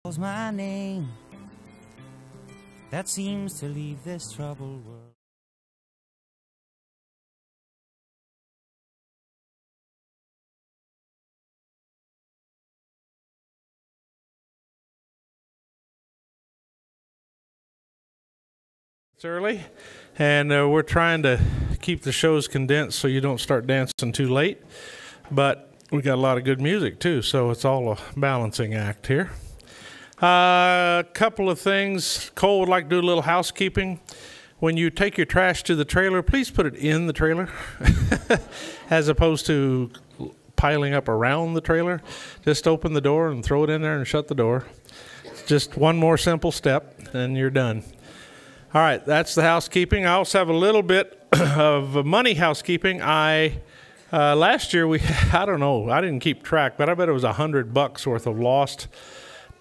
calls my name, that seems to leave this troubled world. It's early, and we're trying to keep the shows condensed so you don't start dancing too late, but we got a lot of good music too, so it's all a balancing act here. A couple of things. Cole would like to do a little housekeeping. When you take your trash to the trailer, please put it in the trailer as opposed to piling up around the trailer. Just open the door and throw it in there and shut the door. Just one more simple step and you're done. All right, that's the housekeeping. I also have a little bit of money housekeeping. Last year I don't know, I didn't keep track, but I bet it was $100 worth of lost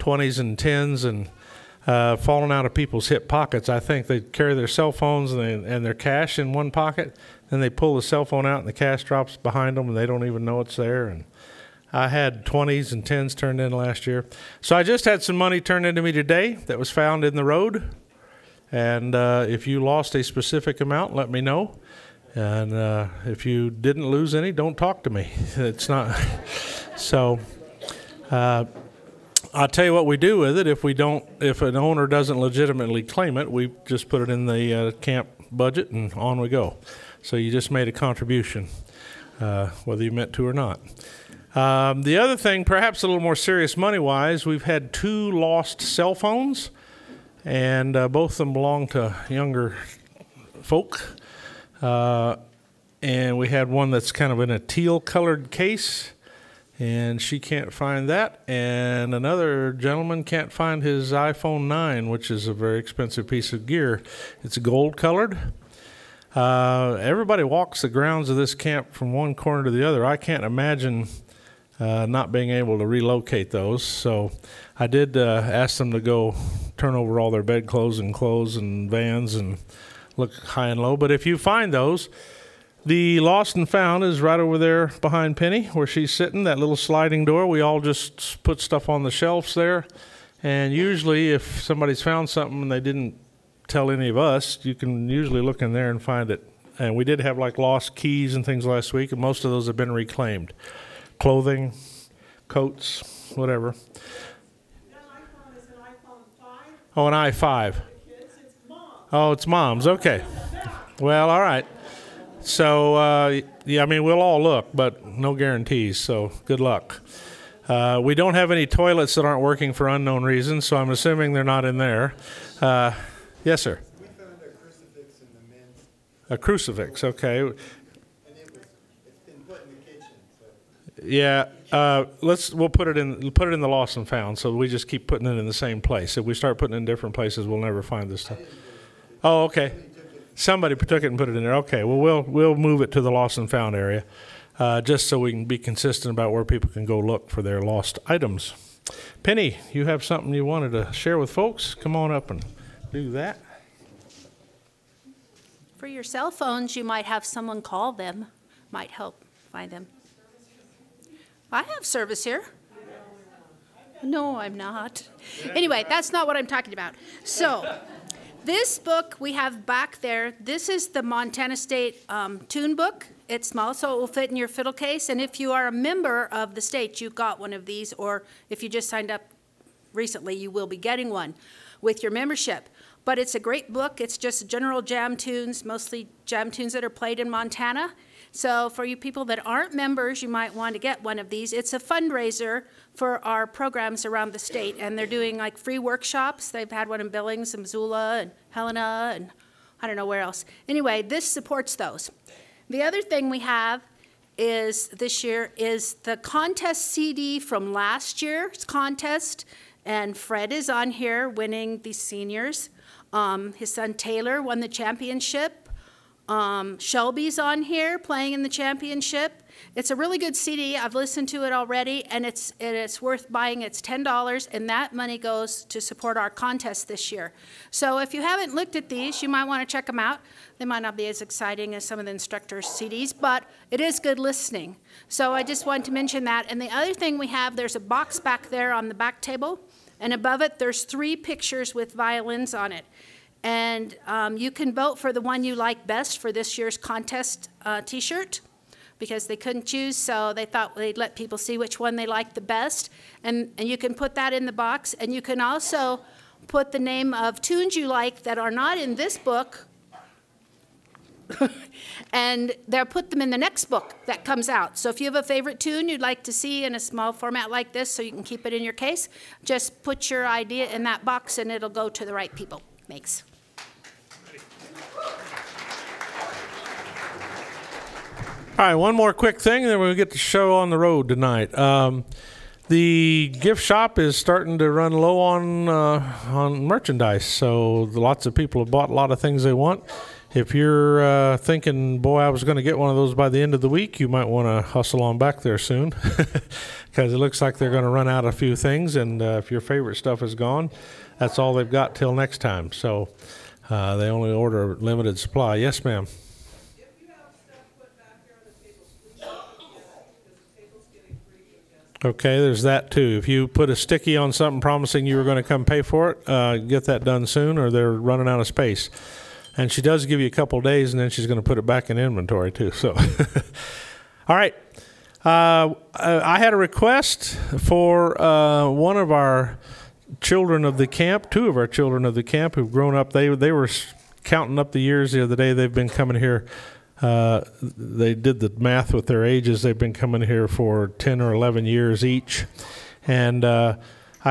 20s and 10s and falling out of people's hip pockets. I think they carry their cell phones and their cash in one pocket, and they pull the cell phone out and the cash drops behind them and they don't even know it's there. And I had 20s and 10s turned in last year. So I just had some money turned into me today that was found in the road. And if you lost a specific amount, let me know. And if you didn't lose any, don't talk to me. It's not. So I'll tell you what we do with it. If an owner doesn't legitimately claim it, we just put it in the camp budget and on we go. So you just made a contribution, whether you meant to or not. The other thing, perhaps a little more serious money-wise, we've had 2 lost cell phones. And both of them belong to younger folk. And we had one that's kind of in a teal-colored case, and she can't find that. And another gentleman can't find his iPhone 9, which is a very expensive piece of gear. It's gold-colored. Everybody walks the grounds of this camp from one corner to the other. I can't imagine not being able to relocate those. So I did ask them to go turn over all their bedclothes and vans and look high and low. But if you find those, the lost and found is right over there behind Penny where she's sitting, that little sliding door. We all just put stuff on the shelves there. And usually if somebody's found something and they didn't tell any of us, you can usually look in there and find it. And we did have like lost keys and things last week, and most of those have been reclaimed. Clothing, coats, whatever. Oh, an i5. Oh, it's Mom's. Okay. Well, all right. So, yeah, I mean, we'll all look, but no guarantees, so good luck. We don't have any toilets that aren't working for unknown reasons, so I'm assuming they're not in there. Yes, sir? We found a crucifix in the men's. A crucifix, okay. And it's been put in the kitchen. So. Yeah, we'll put it in the lost and found. So we just keep putting it in the same place. If we start putting it in different places, we'll never find this stuff. Oh, okay. Somebody took it and put it in there. Okay. Well, we'll move it to the lost and found area, just so we can be consistent about where people can go look for their lost items. Penny, you have something you wanted to share with folks? Come on up and do that. For your cell phones, you might have someone call them. Might help find them. I have service here. No, I'm not. Anyway, that's not what I'm talking about. So, this book we have back there, this is the Montana State tune book. It's small, so it will fit in your fiddle case. And if you are a member of the state, you got one of these. Or if you just signed up recently, you will be getting one with your membership. But it's a great book. It's just general jam tunes, mostly jam tunes that are played in Montana. So for you people that aren't members, you might want to get one of these. It's a fundraiser for our programs around the state, and they're doing like free workshops. They've had one in Billings and Missoula and Helena and I don't know where else. Anyway, this supports those. The other thing we have is this year is the contest CD from last year's contest, and Fred is on here winning the seniors. His son Taylor won the championship. Shelby's on here playing in the championship. It's a really good CD. I've listened to it already, and it's worth buying. It's $10, and that money goes to support our contest this year. So if you haven't looked at these, you might want to check them out. They might not be as exciting as some of the Instructor's CDs, but it is good listening. So I just wanted to mention that. And the other thing we have, there's a box back there on the back table And above it, there's 3 pictures with violins on it. And you can vote for the one you like best for this year's contest t-shirt, because they couldn't choose, so they thought they'd let people see which one they liked the best. And you can put that in the box, and you can also put the name of tunes you like that are not in this book, and they'll put them in the next book that comes out. So if you have a favorite tune you'd like to see in a small format like this so you can keep it in your case, just put your idea in that box and it'll go to the right people. Thanks. All right, one more quick thing, and then we'll get the show on the road tonight. The gift shop is starting to run low on merchandise, so lots of people have bought a lot of things they want. If you're thinking, boy, I was going to get one of those by the end of the week, you might want to hustle on back there soon, because it looks like they're going to run out a few things, and if your favorite stuff is gone, that's all they've got till next time. So they only order a limited supply. Yes, ma'am. Okay, there's that too. If you put a sticky on something promising you were going to come pay for it, get that done soon, or they're running out of space. And she does give you a couple of days, and then she's going to put it back in inventory too. So, all right. I had a request for one of our children of the camp, 2 of our children of the camp who've grown up. They were counting up the years the other day. They've been coming here. They did the math with their ages. They've been coming here for 10 or 11 years each. And I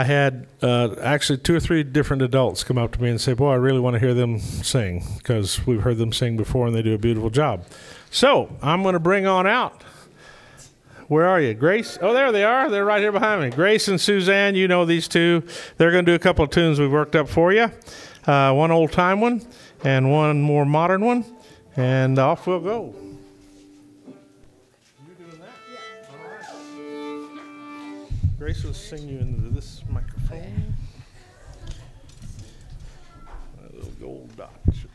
had actually 2 or 3 different adults come up to me and say, boy, I really want to hear them sing, because we've heard them sing before and they do a beautiful job. So I'm going to bring on out. Where are you? Grace? Oh, there they are. They're right here behind me. Grace and Suzanne, you know these 2. They're going to do a couple of tunes we've worked up for you. One old-time one and one more modern one. And off we'll go. You doing that? Yeah. All right. Grace will sing you into this microphone. A little gold dot should be.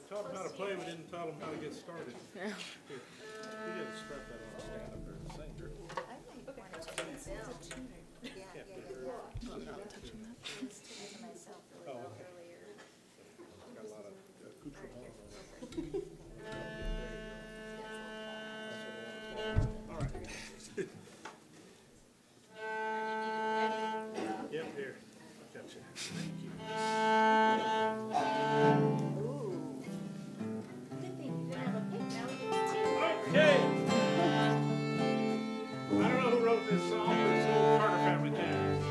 Taught them how to play, we didn't tell them how to get started. Yeah. You got to strap that on a stand up there and sing. I'm not touching that. Oh, okay. Got a lot of accoutrements on it. All right. Yep, here. I got you. Thank you. Okay. I don't know who wrote this song, but it's an old Carter family jazz.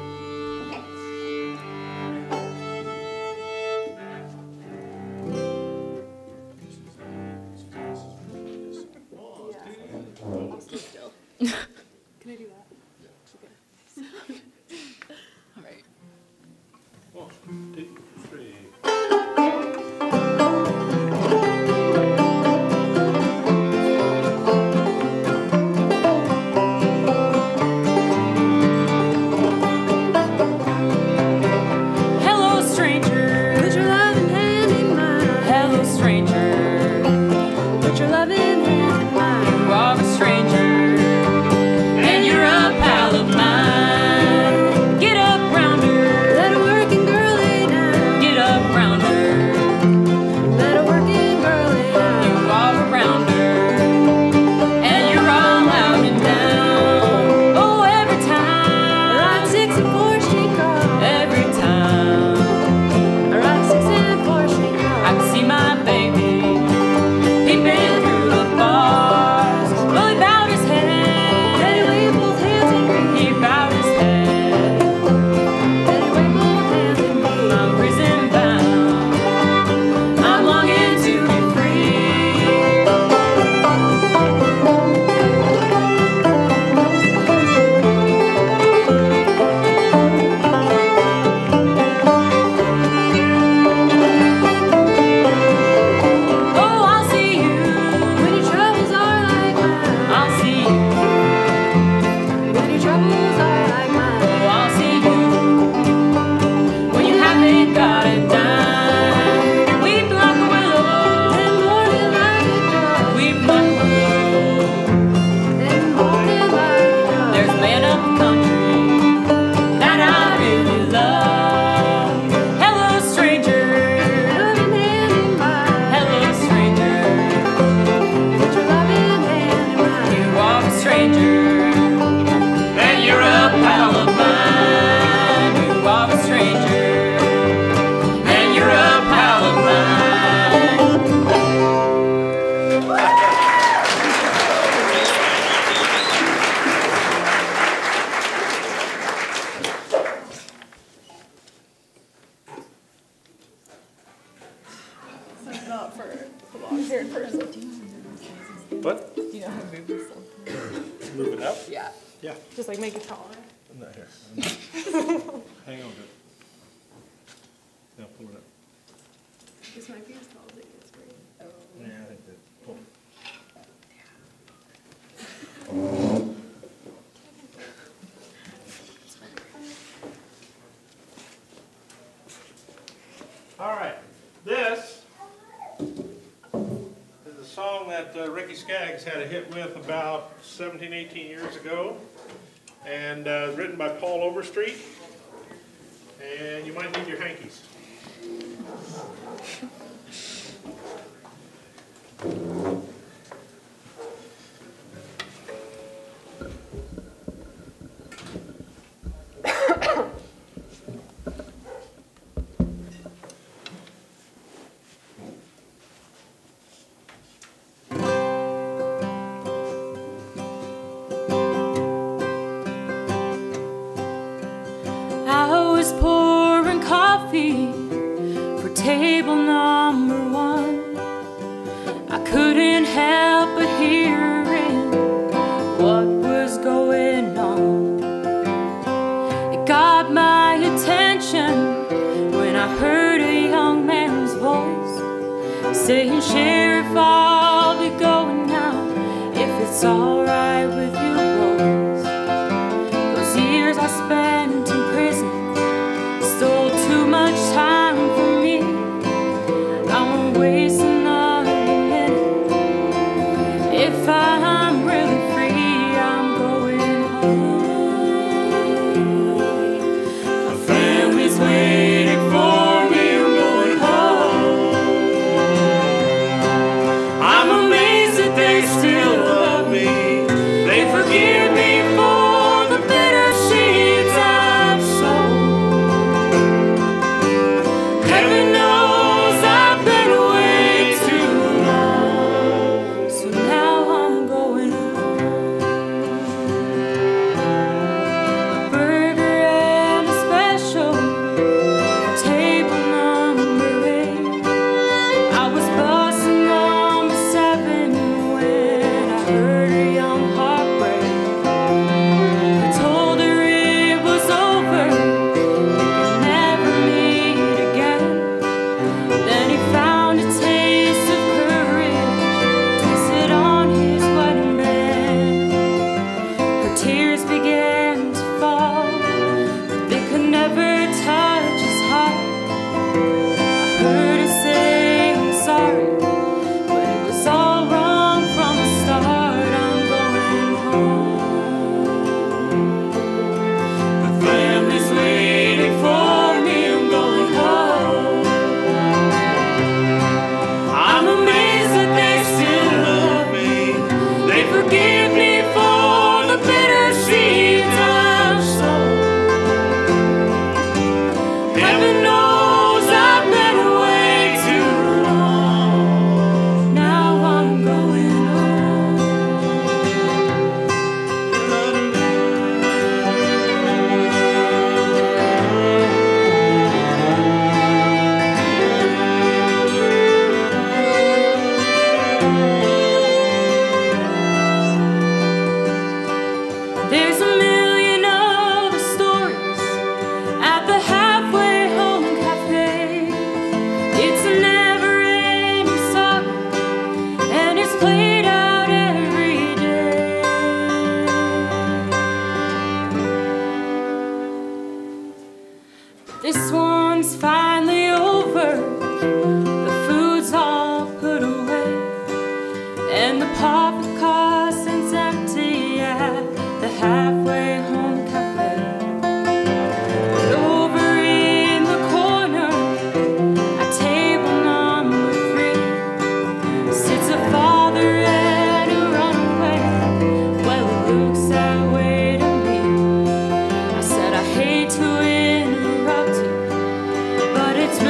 Can I do that? Yeah. Okay. All right. 1, here in person. What? Do you know how to move this stuff? Move it up? Yeah. Yeah. Just like make it taller. I'm not here. Hang on to it. Now pull it up. This might be as tall as it gets for you. Oh. Yeah, I think that. Pull. All right. This is a song that Ricky Skaggs had a hit with about 17, 18 years ago, and written by Paul Overstreet. And you might need your hankies. I was pouring coffee for table number one. I couldn't help but hearing what was going on. It got my attention when I heard a young man's voice saying, "Sheriff, I'll be going now if it's all right with you boys." Those years I spent in prison stole too much time from me. I won't waste another minute. If I'm really free, I'm going home. My family's waiting for me, I'm going home. I'm amazed that they still love me. They forgive me for the bitter seeds I've sown. Heaven knows I've been away too long, so now I'm going home. A burger and a special, table number 8. I was busting number 7 when I heard a young heart break. I told her it was over, we could never meet again. Then he found a taste of courage, twisted on his wedding bed. Her tears began to fall, but they could never touch his heart. I heard her say, "I'm sorry, but it was all wrong from the start. I'm going home. My family's waiting for me, I'm going home. I'm amazed that they still love me. They forgive me for the bitter seeds I've sown. Heaven knows I've been away too long. Now I'm going home. There's a million other stories at the halfway home cafe. It's a never-ending saga, and it's played out every day. This one's finally over. The food's all put away, and the pop car stands empty at the halfway home cafe. But over in the corner, at table number 3, sits a father and a runaway. Well, it looks that way to me. I said, I hate to interrupt you, but it's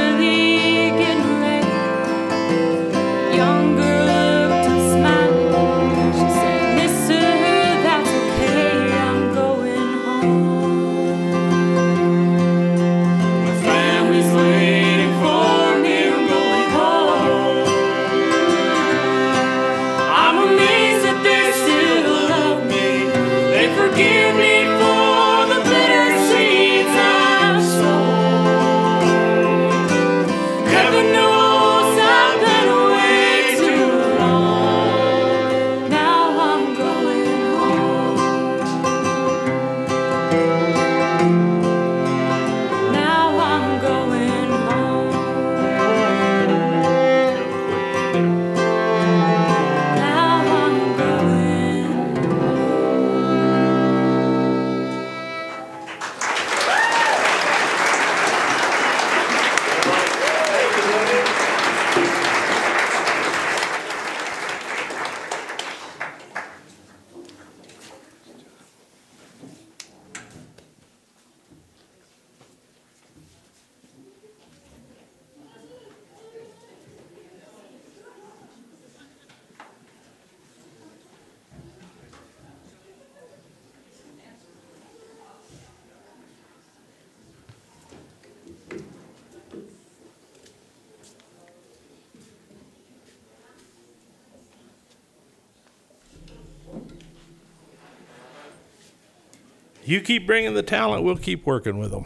You keep bringing the talent, we'll keep working with them.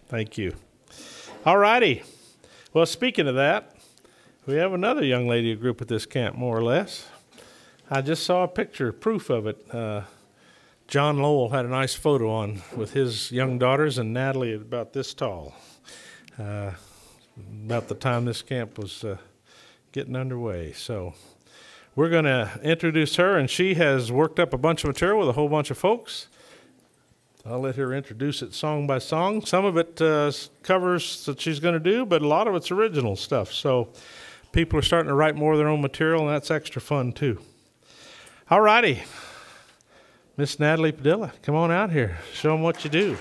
Thank you. All righty. Well, speaking of that, we have another young lady group at this camp, more or less. I just saw a picture, proof of it. John Lowell had a nice photo on with his young daughters and Natalie about this tall. About the time this camp was getting underway. So we're going to introduce her, and she has worked up a bunch of material with a whole bunch of folks. I'll let her introduce it song by song. Some of it covers that she's going to do, but a lot of it's original stuff. So people are starting to write more of their own material, and that's extra fun too. All righty. Miss Natalie Padilla, come on out here. Show them what you do.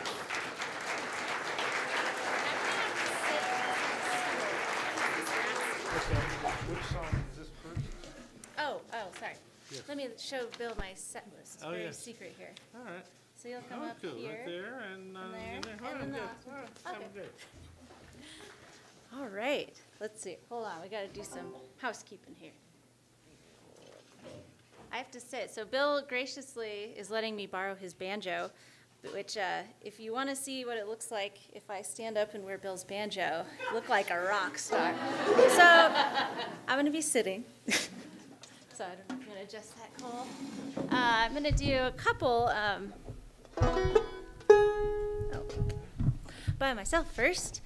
Sorry. Yes. Let me show Bill my set list. It's very secret here. All right. So you'll come up cool. here. Right there and there. And then the last one. Okay. Good. All right. Let's see. Hold on. We got to do some housekeeping here. I have to say, so Bill graciously is letting me borrow his banjo, which if you want to see what it looks like if I stand up and wear Bill's banjo, look like a rock star. So I'm going to be sitting. So I don't know if I'm going to adjust that call. I'm going to do a couple by myself first.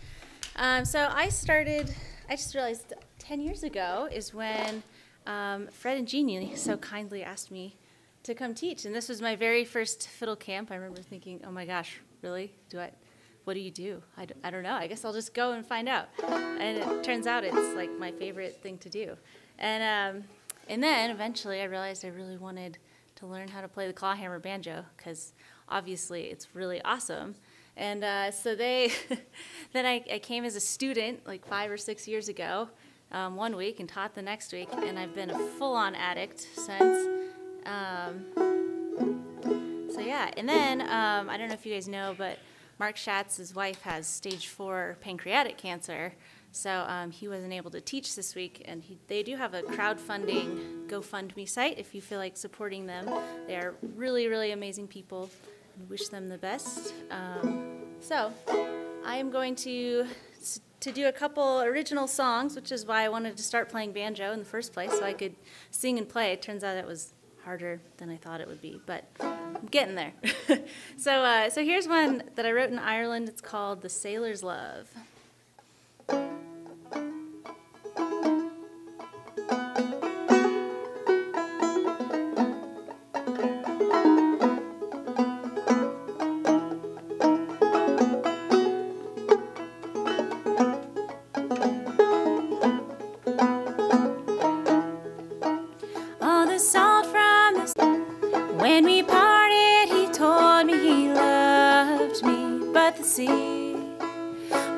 So I just realized 10 years ago is when Fred and Jeannie so kindly asked me to come teach. And this was my very first fiddle camp. I remember thinking, oh my gosh, really? What do you do? I don't know. I guess I'll just go and find out. And it turns out it's like my favorite thing to do. And then eventually I realized I really wanted to learn how to play the clawhammer banjo because obviously it's really awesome. And so then I came as a student like 5 or 6 years ago, 1 week, and taught the next week, and I've been a full-on addict since. So yeah, and then I don't know if you guys know, but Mark Schatz's wife has stage 4 pancreatic cancer, so he wasn't able to teach this week, and they do have a crowdfunding GoFundMe site if you feel like supporting them. They are really, really amazing people, and wish them the best. So I am going to do a couple original songs, which is why I wanted to start playing banjo in the first place, so I could sing and play. It turns out it was harder than I thought it would be, but I'm getting there. So here's one that I wrote in Ireland. It's called The Sailor's Love.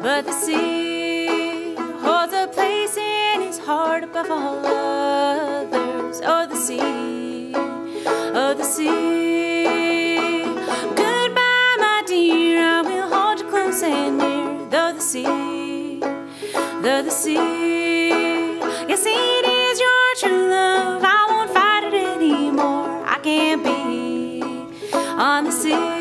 But the sea holds a place in his heart above all others. Oh, the sea, oh, the sea. Goodbye, my dear, I will hold you close and near. Though the sea, yes, it is your true love. I won't fight it anymore. I can't be on the sea.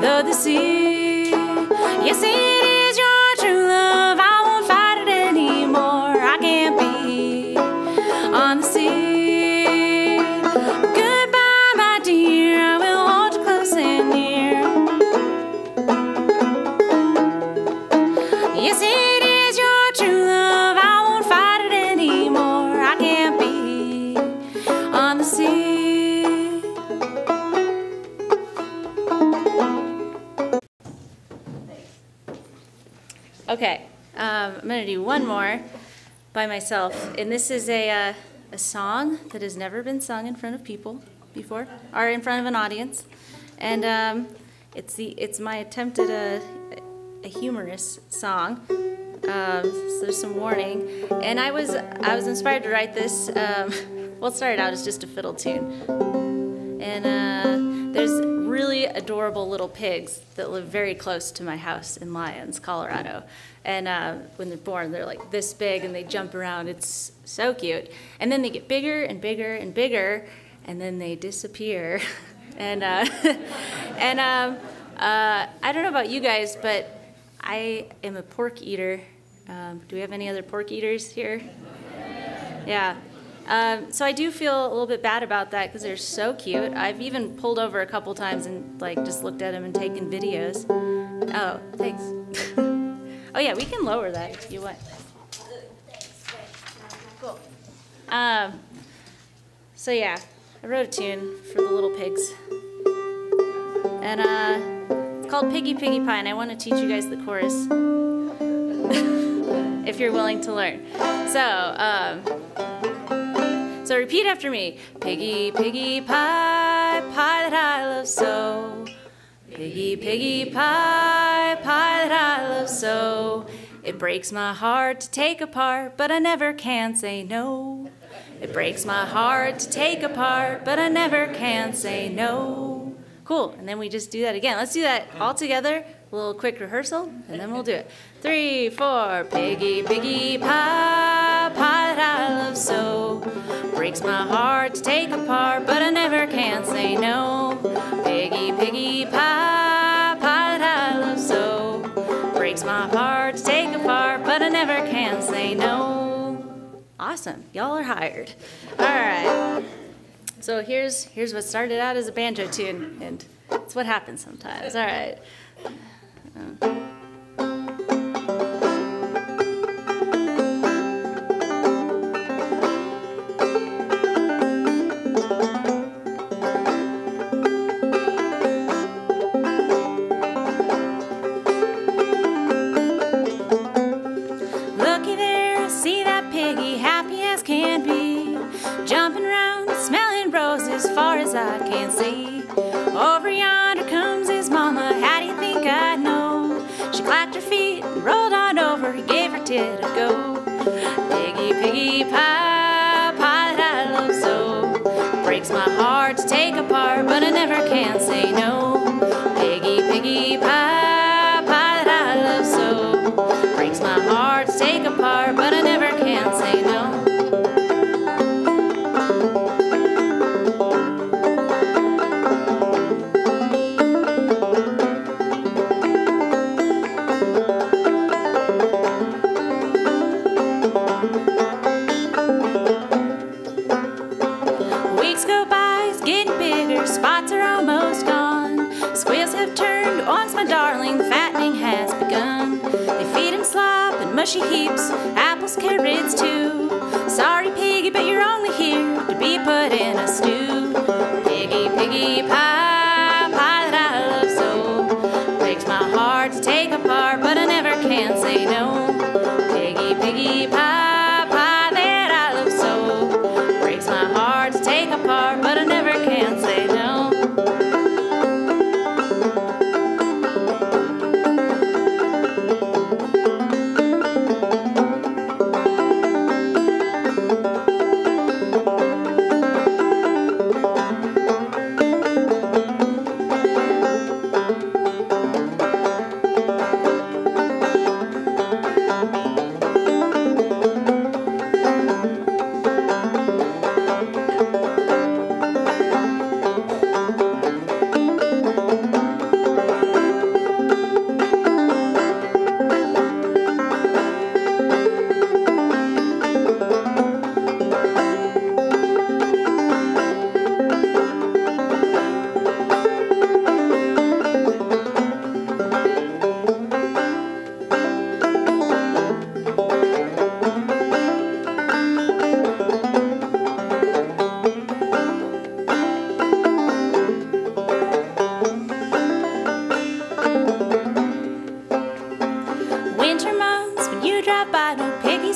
Though the sea I'm going to do one more by myself. And this is a song that has never been sung in front of people before, or in front of an audience. And it's my attempt at a humorous song. So there's some warning. And I was inspired to write this. Well, it started out as just a fiddle tune. And there's really adorable little pigs that live very close to my house in Lyons, Colorado. And when they're born, they're like this big and they jump around. It's so cute. And then they get bigger and bigger and bigger, and then they disappear. And I don't know about you guys, but I am a pork eater. Do we have any other pork eaters here? Yeah. So I do feel a little bit bad about that because they're so cute. I've even pulled over a couple times and like just looked at them and taken videos. Oh, thanks. Oh yeah, we can lower that if you want. Cool. So yeah, I wrote a tune for the little pigs. And it's called Piggy Piggy Pie, and I want to teach you guys the chorus if you're willing to learn. So repeat after me. Piggy, piggy pie, pie that I love so. Piggy, piggy pie, pie that I love so. It breaks my heart to take apart, but I never can say no. It breaks my heart to take apart, but I never can say no. Cool, and then we just do that again. Let's do that all together. A little quick rehearsal, and then we'll do it. 3, 4. Piggy, piggy pie, pie that I love so. Breaks my heart to take apart, but I never can say no. Piggy, piggy pie, pie that I love so. Breaks my heart to take apart, but I never can say no. Awesome, y'all are hired. All right. So here's what started out as a banjo tune, and it's what happens sometimes. All right. Looky there, I see that piggy, happy as can be, jumping around, smelling roses far as I can see. Over yonder comes his mama, how do you think I know? She clapped her feet and rolled on over, gave her tit a go. Piggy, piggy pie, pie that I love so. Breaks my heart to take apart, but I never can say no. Piggy, piggy pie, pie that I love so. Breaks my heart to take apart, but I never can say no. Spots are almost gone. Squeals have turned, once my darling, the fattening has begun. They feed him slop and mushy heaps, apples, carrots too. Sorry piggy, but you're only here to be put in a stew. Piggy, piggy pie, pie that I love so. Breaks my heart to take apart, but I never can say no. Piggy, piggy pie, pie that I love so. Breaks my heart to take apart, but I never can say no.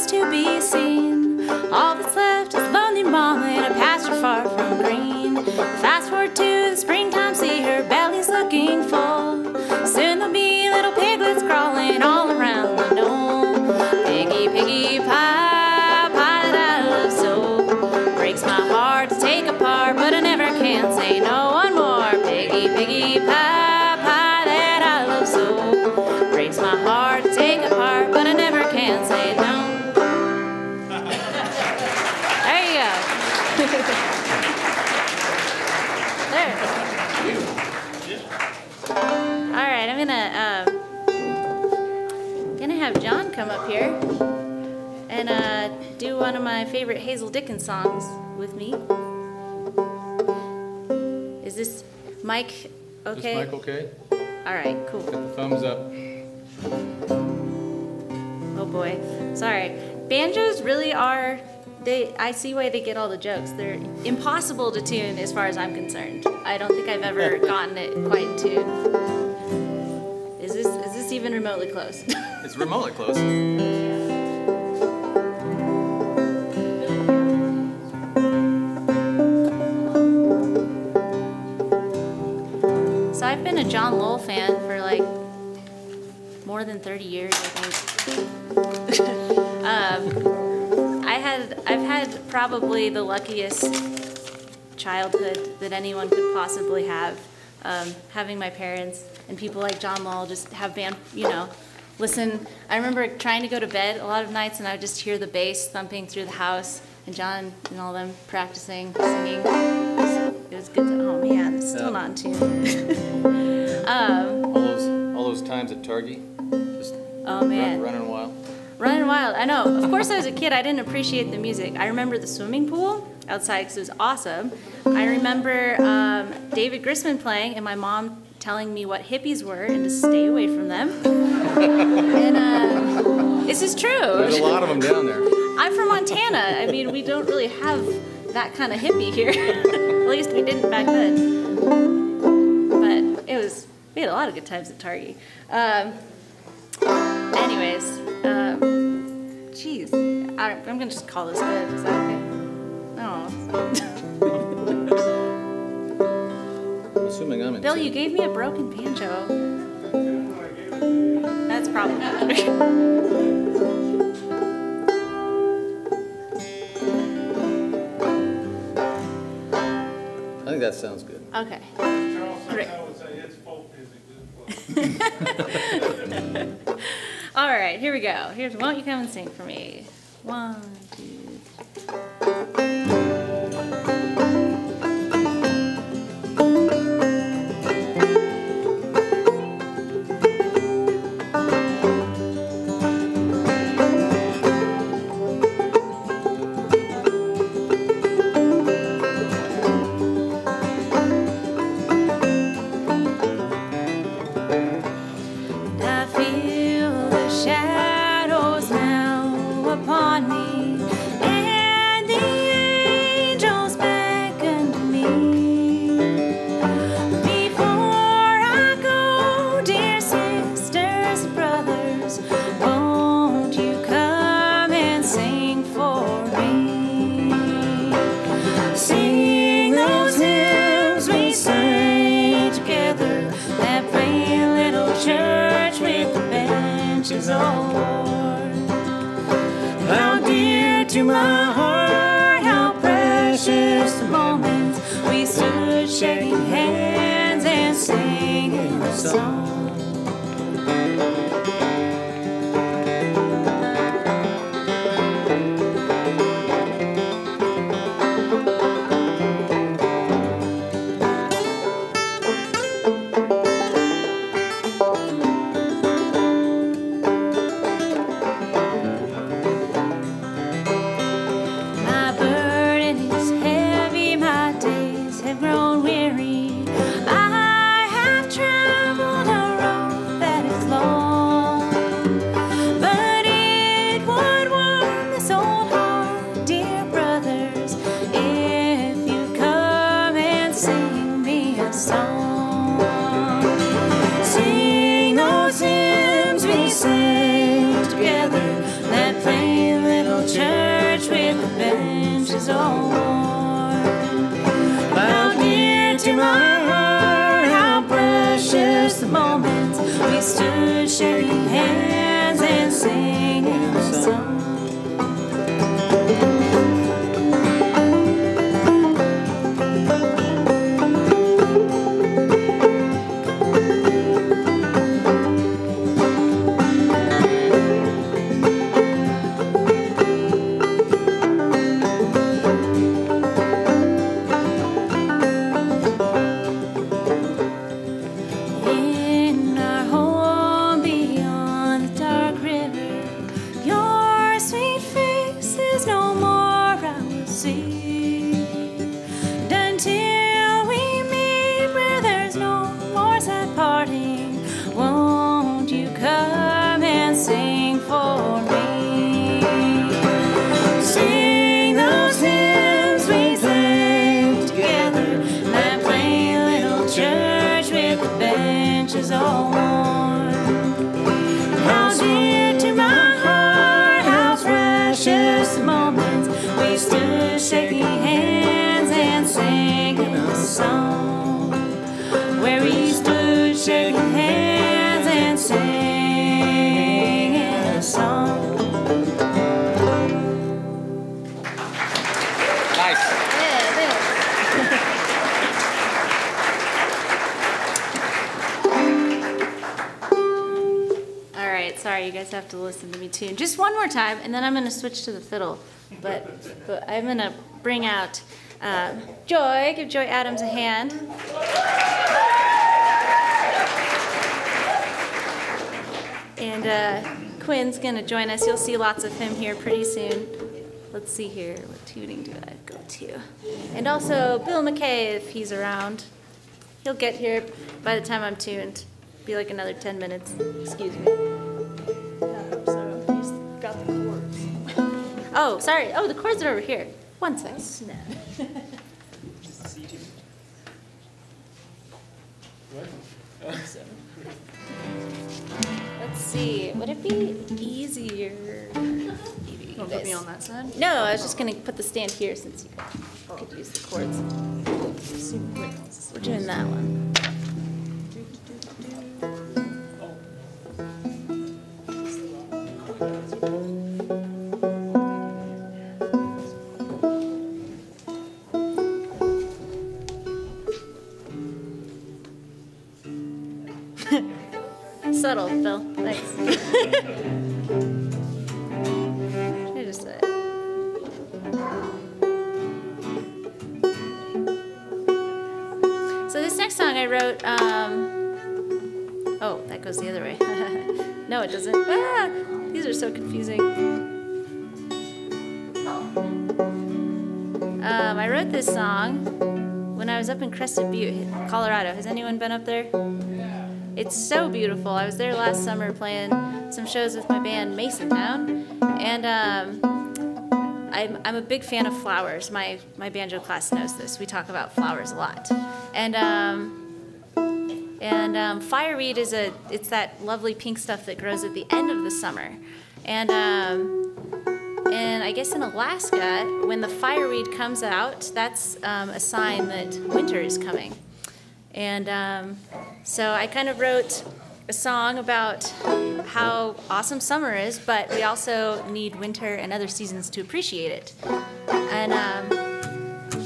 trees to be seen. All that's left is lonely mama in a pasture far from green. Fast forward to the springtime, see her belly's looking full. Soon there'll be little piglets crawling all around the knoll. Piggy, piggy pie, pie that I love so. Breaks my heart to take apart, but I never can say no. One more. Piggy, piggy pie, pie that I love so. Breaks my heart to take apart, but I never can say no. There you go. There. All right, I'm gonna have John come up here and do one of my favorite Hazel Dickens songs with me. Is this mic okay? Is mic okay? All right, cool. Get the thumbs up. Oh boy, sorry. Banjos really are, I see why they get all the jokes. They're impossible to tune as far as I'm concerned. I don't think I've ever gotten it quite in tune. Is this even remotely close? It's remotely close. So I've been a John Lowell fan for like more than 30 years, I think. I've had probably the luckiest childhood that anyone could possibly have, having my parents and people like John Lowell just have band, listen. I remember trying to go to bed a lot of nights and I would just hear the bass thumping through the house and John and all them practicing, singing. It was good to, oh man, it's still not in tune. All those times at Target, just Oh man. running wild. Running wild, I know. Of course, as a kid, I didn't appreciate the music. I remember the swimming pool outside because it was awesome. I remember David Grisman playing and my mom telling me what hippies were and to stay away from them. And this is true. There's a lot of them down there. I'm from Montana. I mean, we don't really have that kind of hippie here. At least we didn't back then. But we had a lot of good times at Target. Anyways, geez, I'm gonna just call this good. Is that okay? Oh. I'm assuming I'm in. Bill, you gave me a broken banjo. That's probably I think that sounds good. okay. Charles Great. would say it's folk music. All right, here we go. Here's Won't You Come and Sing for Me. 1, 2, 3. Have grown weary. I have traveled we stood shaking hands and singing a song. In our home beyond the dark river, your sweet face is no more I will see. And until we meet where there's no more sad parting, won't you come and sing for me? Sing those hymns we sang together in that plain little church with the benches all worn. How dear to my heart, how precious the moments we stood shaking hands and singing a song. Where we stood shaking hands and singing a song. Nice. All right, sorry, you guys have to listen to me tune just one more time, and then I'm going to switch to the fiddle. But I'm going to bring out Joy. Give Joy Adams a hand. And Quinn's going to join us. You'll see lots of him here pretty soon. Let's see here. What tuning do I go to? And also Bill McKay, if he's around. He'll get here by the time I'm tuned. Be like another 10 minutes. Excuse me. So he's got the chords. Oh, sorry. Oh, the chords are over here. One second. Snap. Let's see. Would it be easier? Maybe Don't put me on that side. No, I was just going to put the stand here since you could use the chords. We're doing that one. Subtle, Bill. Thanks. I just said. So this next song I wrote. Oh, that goes the other way. No, it doesn't. Ah, these are so confusing. I wrote this song when I was up in Crested Butte, Colorado. Has anyone been up there? It's so beautiful. I was there last summer playing some shows with my band Masontown, and I'm a big fan of flowers. My banjo class knows this. We talk about flowers a lot, and fireweed it's that lovely pink stuff that grows at the end of the summer, and I guess in Alaska when the fireweed comes out, that's a sign that winter is coming. And so I kind of wrote a song about how awesome summer is, but we also need winter and other seasons to appreciate it. And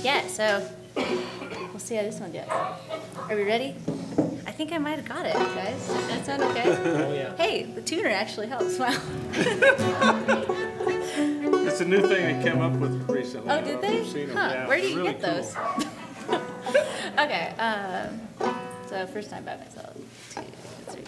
yeah, so we'll see how this one goes. Are we ready? I think I might have got it, guys. Does that sound okay? Oh, yeah. Hey, the tuner actually helps. Wow. It's a new thing they came up with recently. Oh, did they? Seen them. Huh. Yeah, Where do you really get cool. those? Okay, so first time by myself. 2, 3.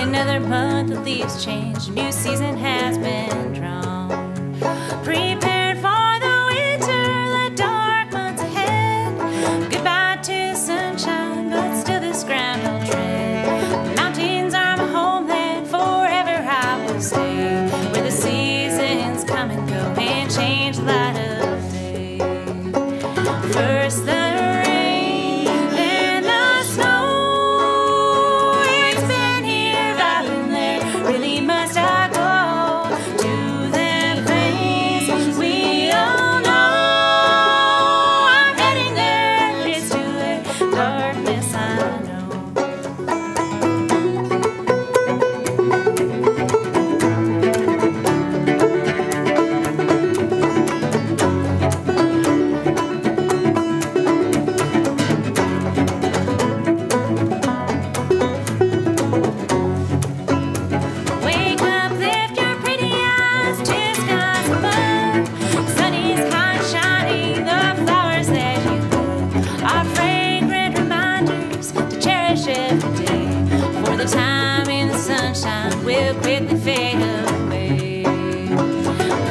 another month, the leaves change, a new season has been drawn. Prepared for the winter, the dark months ahead. Goodbye to sunshine, but still this ground I'll tread. The mountains are my homeland, forever I will stay. Where the seasons come and go and change the light of day. First the rain, then the snow. It's been here, I've been there. Really must I go to that place we all know? I'm heading there. It's too late. Darkness, I know. Wake up, lift your pretty eyes to skies above. The sun is high shining, the flowers that you love are fragrant reminders to cherish every day. For the time in the sunshine will quickly fade away.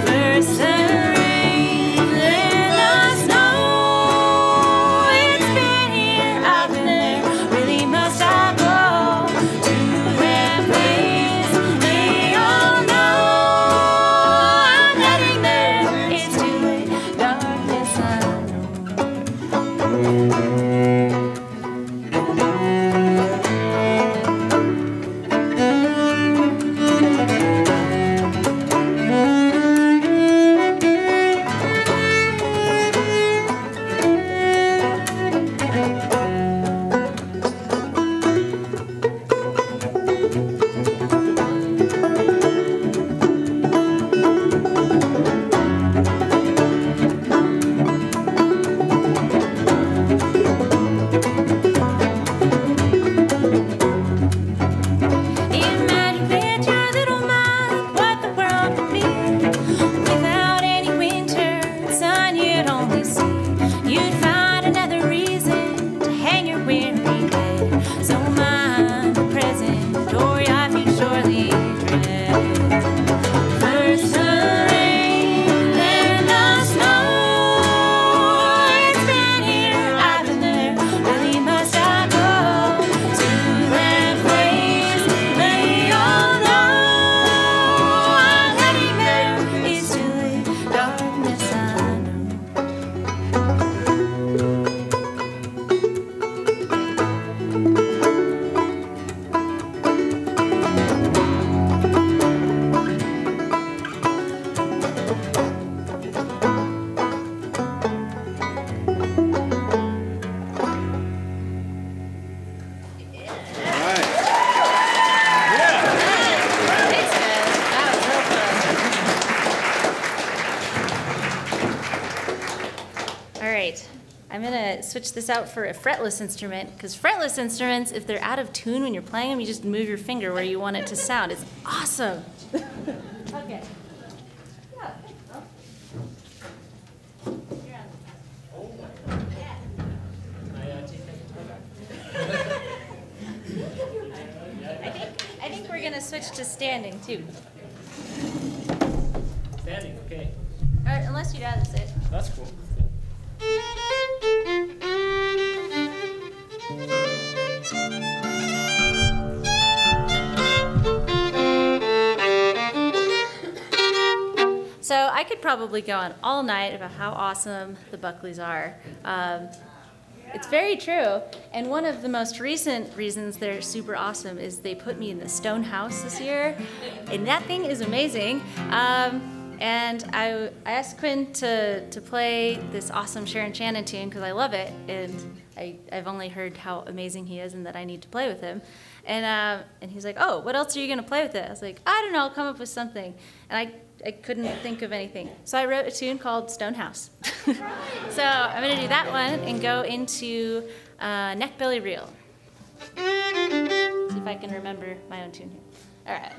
First the rain, then the snow. It's been here, I've been there. Really must I go to that place they all know? I'm heading there. It's too late. Darkness, I know. Imagine with your little mind what the world could be without any winter sun you'd only see. You'd find another reason to hang your weary head. So mind the present, or your future surely dread. First the rain, then the snow. It's been here, I've been there. Really must I go to that place they all know? I'm heading there. It's too late. Darkness, I know. Thanks, guys. That was real fun. All right, I'm gonna switch this out for a fretless instrument, because fretless instruments, if they're out of tune when you're playing them, you just move your finger where you want it to sound. It's awesome. Okay. Yeah. You're on. Yeah. I think we're gonna switch to standing too. Standing, okay. Or unless you'd rather sit. That's cool. So I could probably go on all night about how awesome the Buckleys are. It's very true. And one of the most recent reasons they're super awesome is they put me in the Stone House this year, and that thing is amazing. And I asked Quinn to play this awesome Sharon Shannon tune because I love it, and I've only heard how amazing he is and that I need to play with him. And he's like, oh, what else are you going to play with it? I was like, I don't know, I'll come up with something. And I couldn't think of anything. So I wrote a tune called Stone House. So I'm going to do that one and go into Neck Belly Reel. See if I can remember my own tune here. All right.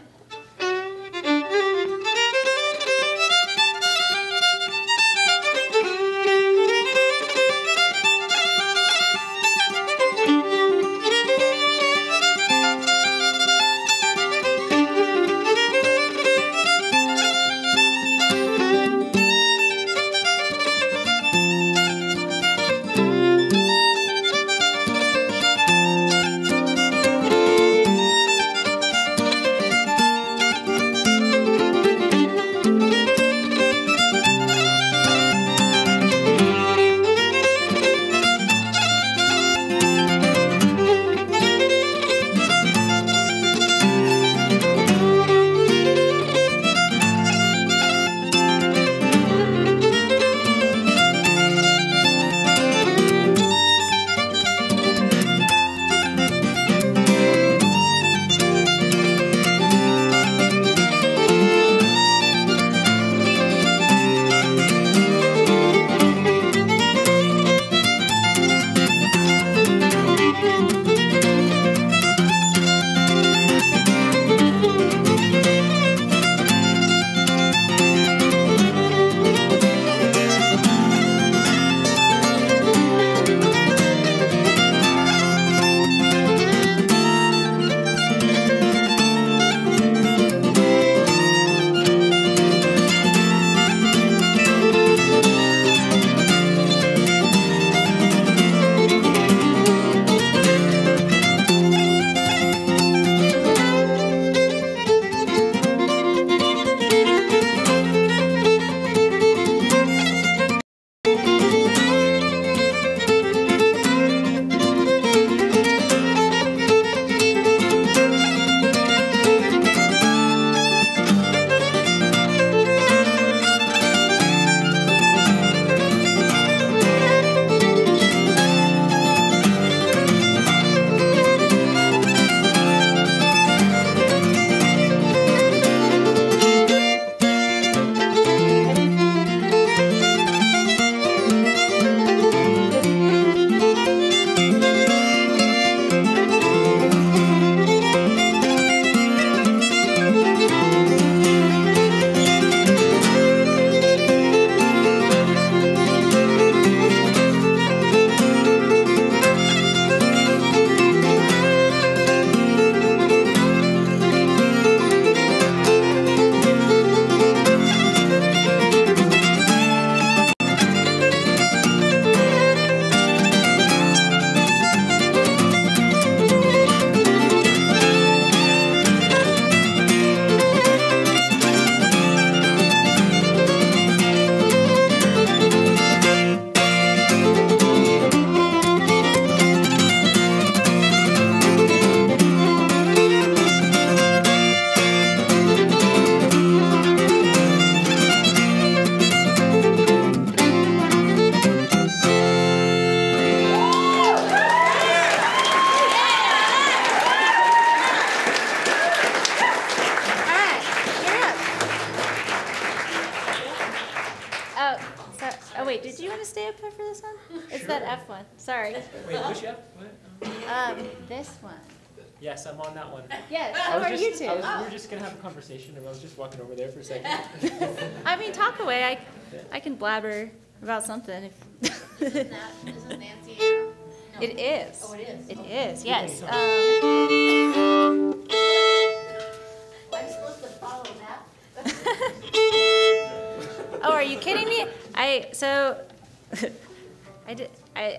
going to stay up here for this one? It's that F one. Sorry. Wait, which F? What? This one. Yes, I'm on that one. Yes, how are you two? We were just going to have a conversation, and I was just walking over there for a second. I mean, talk away. I can blabber about something. Isn't Nancy Ann? No. It is. Oh, it is? It is, yes. I'm supposed to follow that? Oh, are you kidding me? I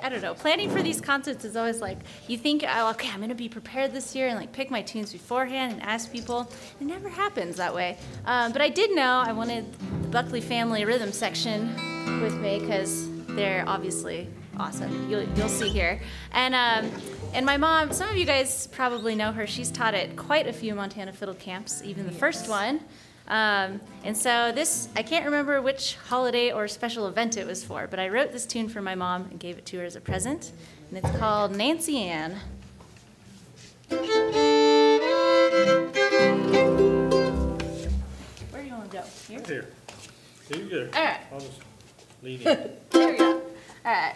don't know. Planning for these concerts is always like, you think, oh, okay, I'm going to be prepared this year and like pick my tunes beforehand and ask people. It never happens that way. But I did know I wanted the Buckley family rhythm section with me because they're obviously awesome. You'll see here. And my mom, some of you guys probably know her. She's taught at quite a few Montana fiddle camps, even the first one. And so this, I can't remember which holiday or special event it was for, but I wrote this tune for my mom and gave it to her as a present, and it's called Nancy Ann. Where do you want to go? Here? Here. Here you go. All right. I'll just lead in. There we go. All right.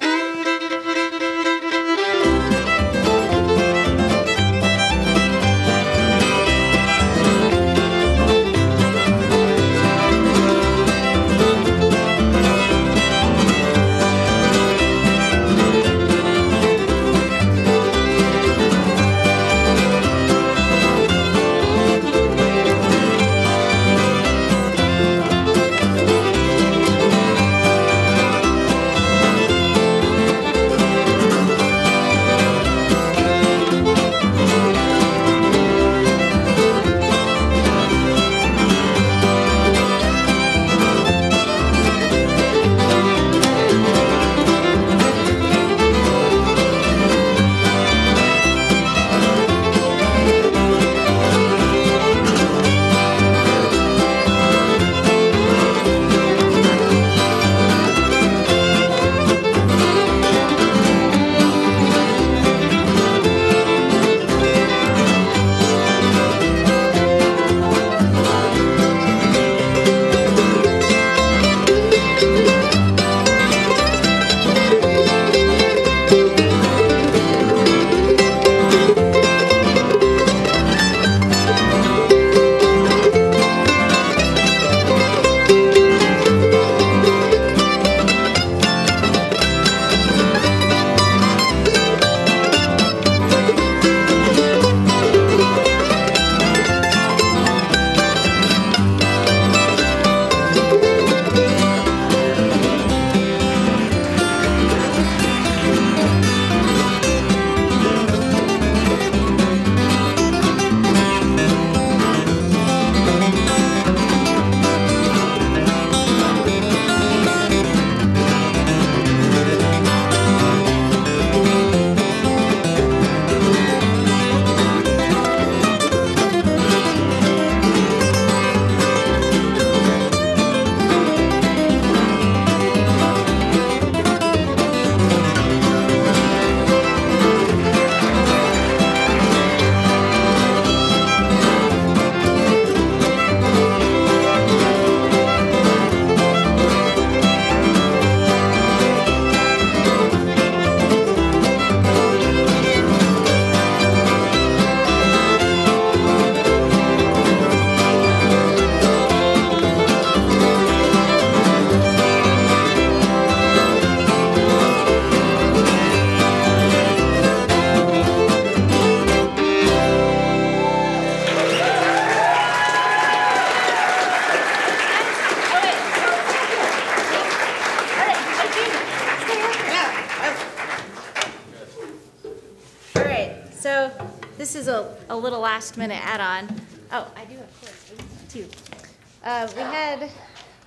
This is a little last minute add-on. Oh, I do have chords too.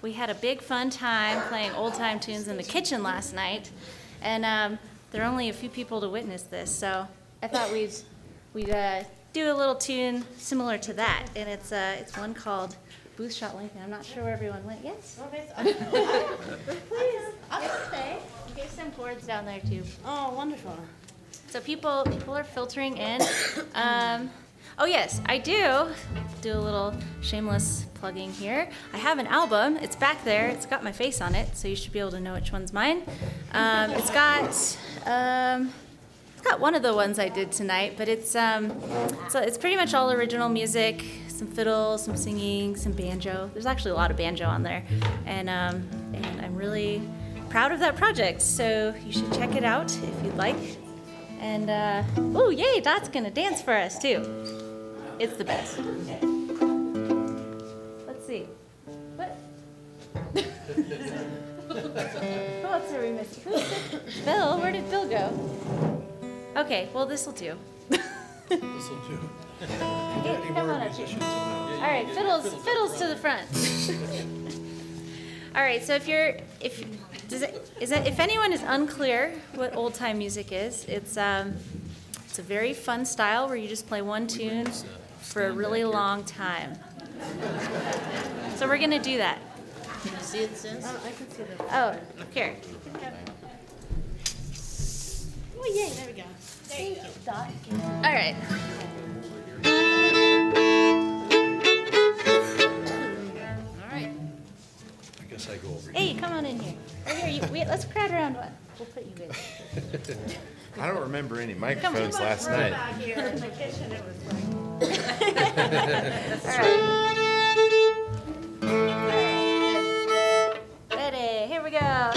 We had a big fun time playing old time tunes in the kitchen last night, and there are only a few people to witness this, so I thought we'd do a little tune similar to that, and it's one called Booth Shot Lincoln. I'm not sure where everyone went. Yes? Please. Okay. There's some chords down there too. Oh, wonderful. So people are filtering in. Oh yes, I do. Do a little shameless plugging here. I have an album. It's back there. It's got my face on it, so you should be able to know which one's mine. It's got one of the ones I did tonight, but it's pretty much all original music. Some fiddle, some singing, some banjo. There's actually a lot of banjo on there, and I'm really proud of that project. So you should check it out if you'd like. And oh yay, Dot's gonna dance for us too. It's the best. Let's see. What? Who else are we missing? Bill, where did Bill go? Okay, well this'll do. This'll do. Hey, come on up here. All right, fiddles to the front. All right, so if anyone is unclear what old time music is, it's a very fun style where you just play one tune for a really long time. So we're gonna do that. Can you see it, Sis? I can see that. Oh, here. Oh, yay, there we go. There you go. Dot. All right. All right. I guess I go over Hey, come on in here. Right here, let's crowd around one. We'll put you in. I don't remember any microphones last night. Out here in the kitchen, it was like. All right. Ready, here we go.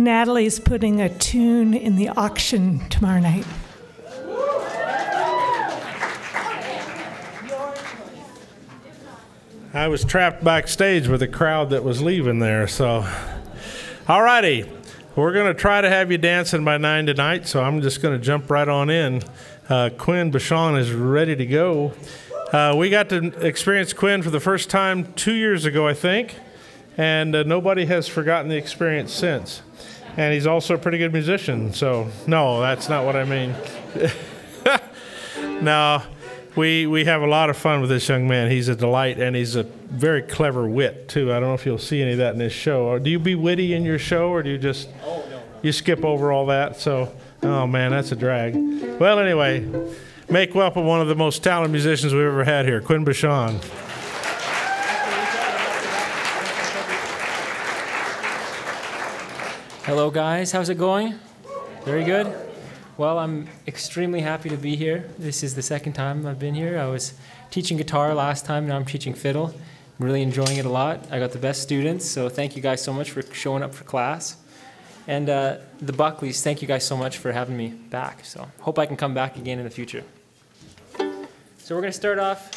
Natalie's putting a tune in the auction tomorrow night. I was trapped backstage with a crowd that was leaving there, so. All righty, we're going to try to have you dancing by 9 tonight, so I'm just going to jump right on in. Quinn Bachand is ready to go. We got to experience Quinn for the first time 2 years ago, I think, and nobody has forgotten the experience since. And he's also a pretty good musician, so no, that's not what I mean. No. We have a lot of fun with this young man. He's a delight, and he's a very clever wit, too. I don't know if you'll see any of that in this show. Or do you be witty in your show, or do you just you skip over all that? So, oh, man, that's a drag. Well, anyway, make welcome one of the most talented musicians we've ever had here, Quinn Bachand. Hello, guys. How's it going? Very good. Well, I'm extremely happy to be here. This is the second time I've been here. I was teaching guitar last time, now I'm teaching fiddle. I'm really enjoying it a lot. I got the best students, so thank you guys so much for showing up for class. And the Buckleys, thank you guys so much for having me back. So hope I can come back again in the future. So we're going to start off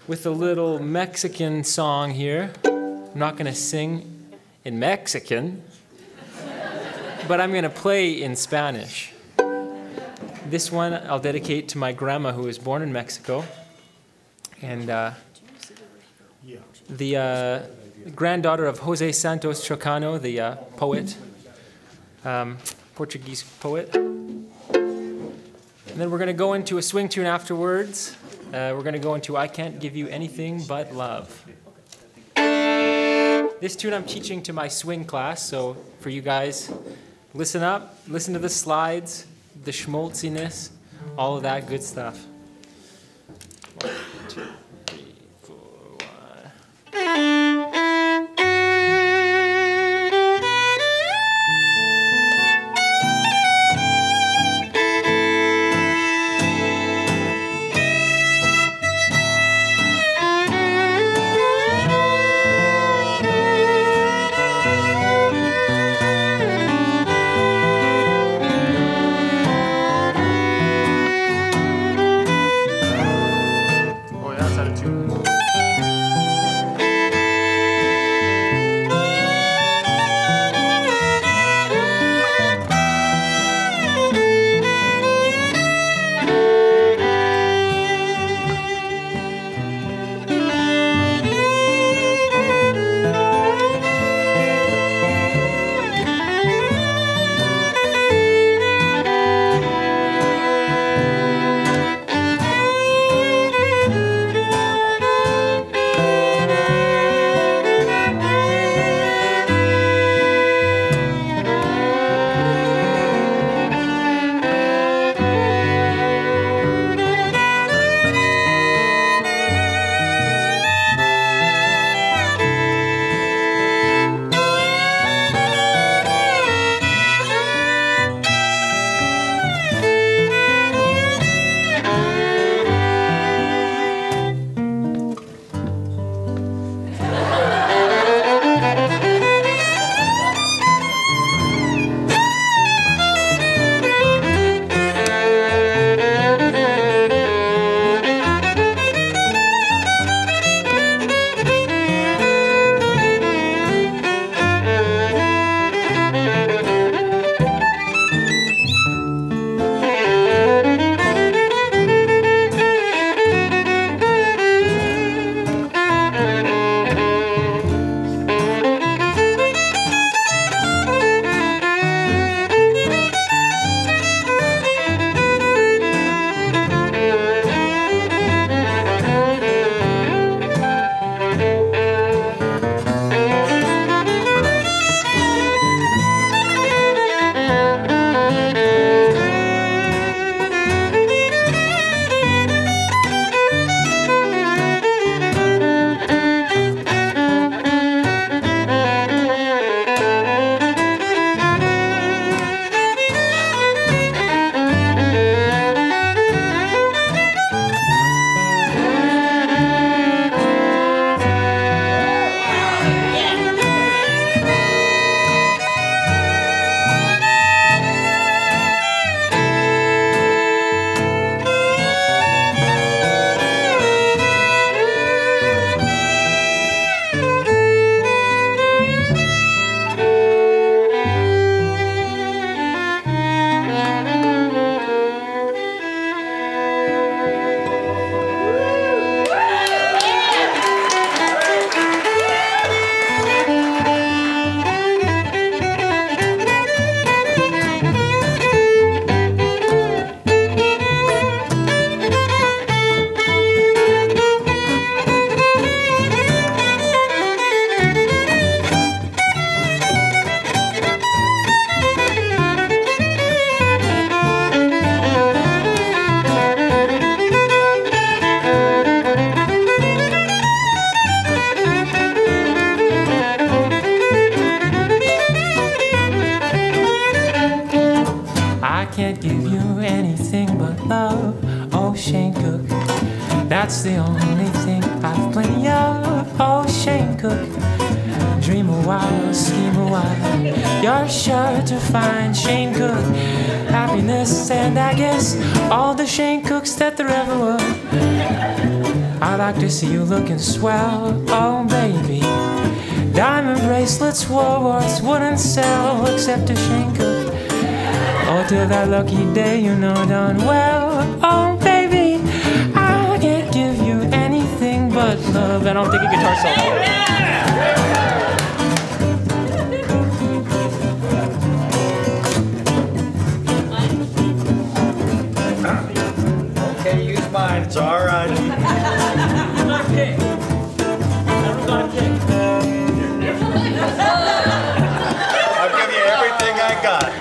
with a little Mexican song here. I'm not going to sing in Mexican, but I'm going to play in Spanish. This one I'll dedicate to my grandma who was born in Mexico. And the granddaughter of Jose Santos Chocano, the poet, Portuguese poet. And then we're going to go into a swing tune afterwards. We're going to go into I Can't Give You Anything But Love. This tune I'm teaching to my swing class, so for you guys, listen up, listen to the slides, the schmaltziness, all of that good stuff. 1, 2, 3, 4, 1. Oh, that's oh Shane Cook. That's the only thing I've plenty of, oh Shane Cook. Dream a while, scheme a while, you're sure to find Shane Cook happiness, and I guess all the Shane Cooks that there ever were. I like to see you looking swell, oh baby. Diamond bracelets, Woolworths wouldn't sell except to Shane Cook. Oh, till that lucky day, you know darn well, oh baby, I can't give you anything but love. And I'll take a guitar solo. Okay, use mine. It's all right. I'll give you everything I got.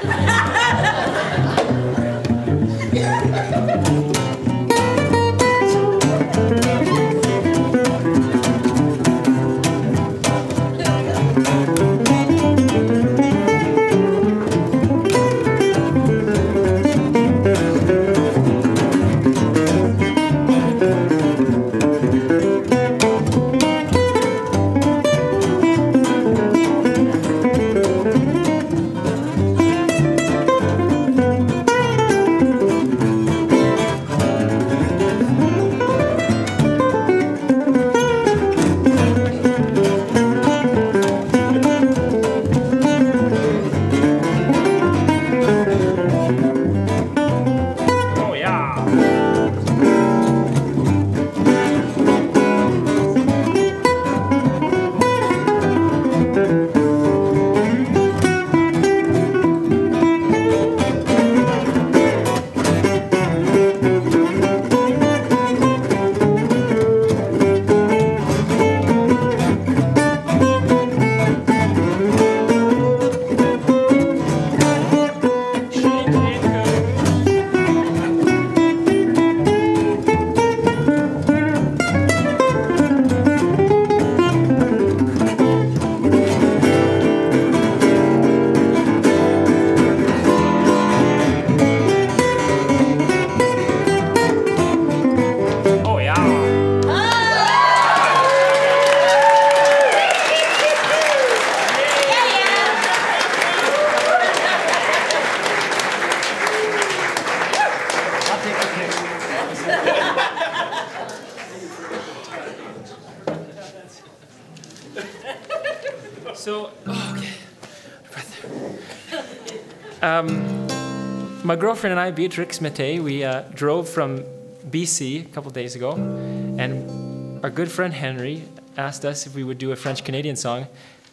My girlfriend and I, Beatrix Mate, we drove from BC a couple days ago, and our good friend Henry asked us if we would do a French-Canadian song.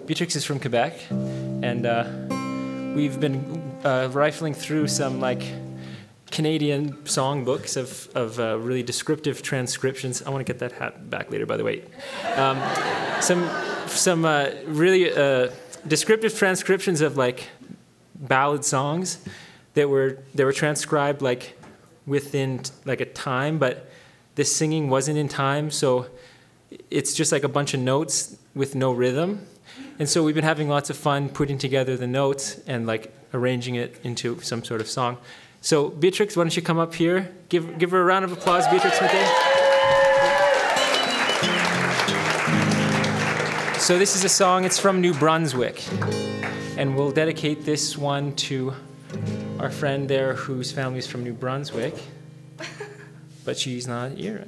Beatrix is from Quebec, and we've been rifling through some Canadian songbooks of really descriptive transcriptions. I want to get that hat back later, by the way. Some really descriptive transcriptions of ballad songs that were transcribed within a time, but the singing wasn't in time, so it's just a bunch of notes with no rhythm. And so we've been having lots of fun putting together the notes and arranging it into some sort of song. So Beatrix, why don't you come up here? Give her a round of applause, Beatrix Mate. So this is a song, it's from New Brunswick. And we'll dedicate this one to our friend there whose family is from New Brunswick. But she's not here.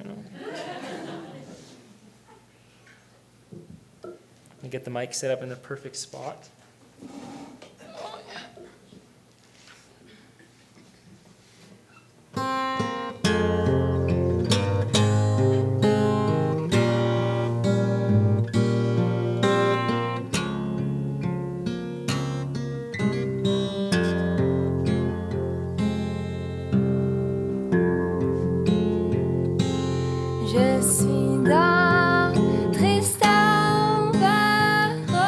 Let me get the mic set up in the perfect spot. Je suis dans Tristan Barreau.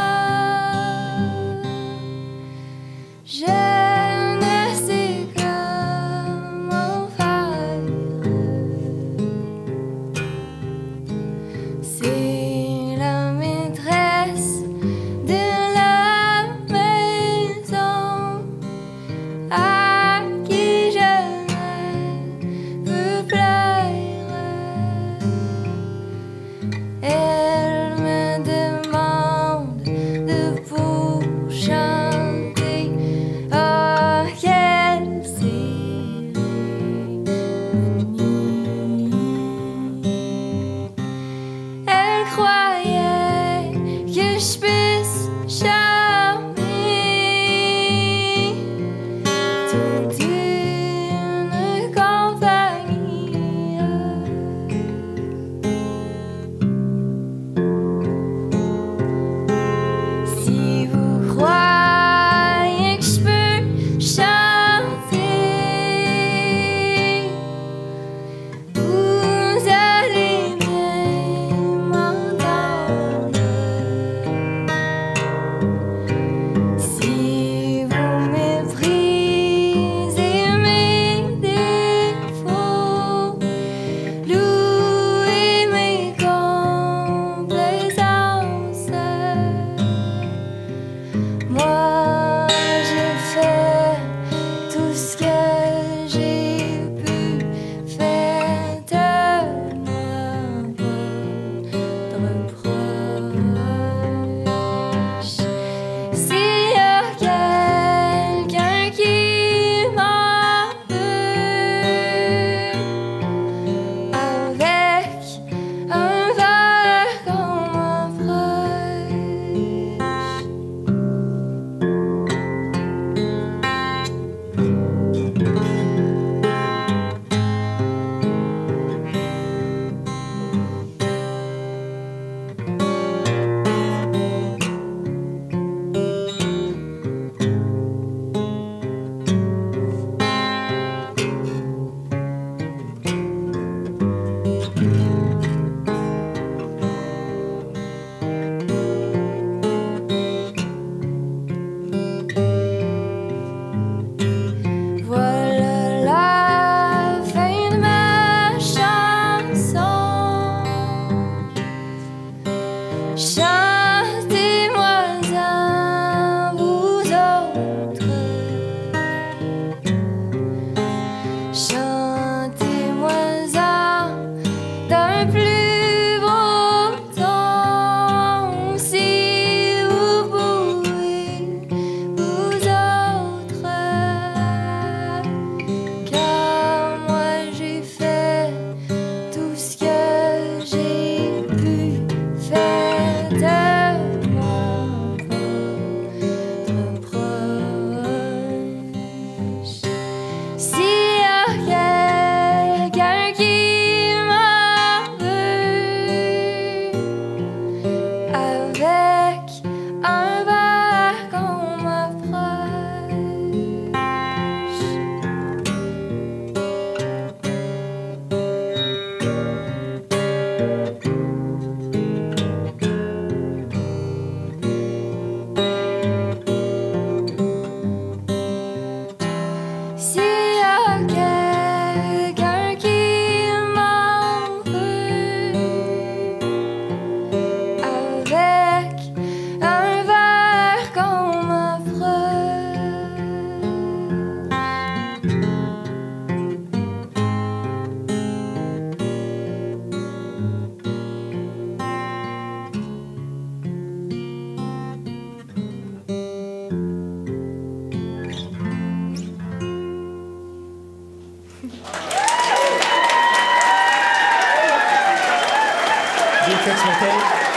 Beatrix McKay.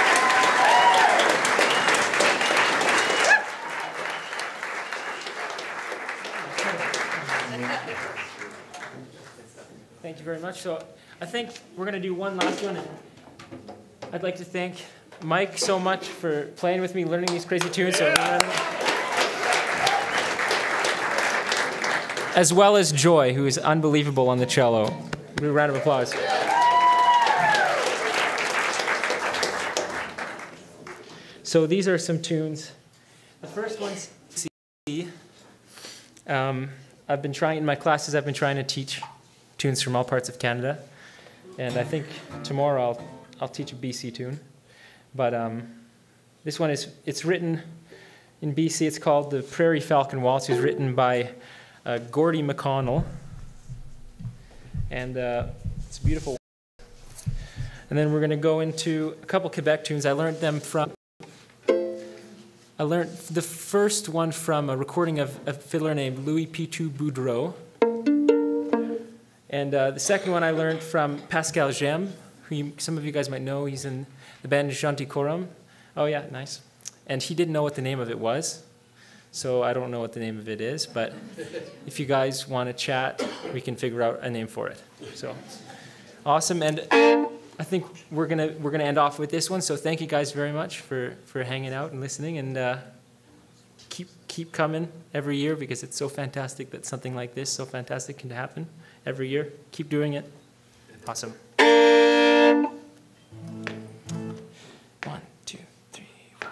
Thank you very much. So I think we're going to do one last one. And I'd like to thank Mike so much for playing with me, learning these crazy tunes. So as well as Joy, who is unbelievable on the cello. A round of applause. So these are some tunes. The first one's C. I've been trying, in my classes, I've been trying to teach tunes from all parts of Canada. And I think tomorrow I'll teach a BC tune. But this one it's written in BC. It's called the Prairie Falcon Waltz. It was written by Gordie McConnell. And it's beautiful. And then we're going to go into a couple Quebec tunes. I learned the first one from a recording of a fiddler named Louis Pitou Boudreau. And the second one I learned from Pascal Gem, who some of you guys might know. He's in the band Gentil Corum. Oh yeah, nice. And he didn't know what the name of it was. So I don't know what the name of it is, but if you guys want to chat, we can figure out a name for it. So awesome. And I think we're gonna end off with this one. So thank you guys very much for hanging out and listening, and keep coming every year, because it's so fantastic that something like this, so fantastic, can happen every year. Keep doing it. Awesome. 1, 2, 3, 4.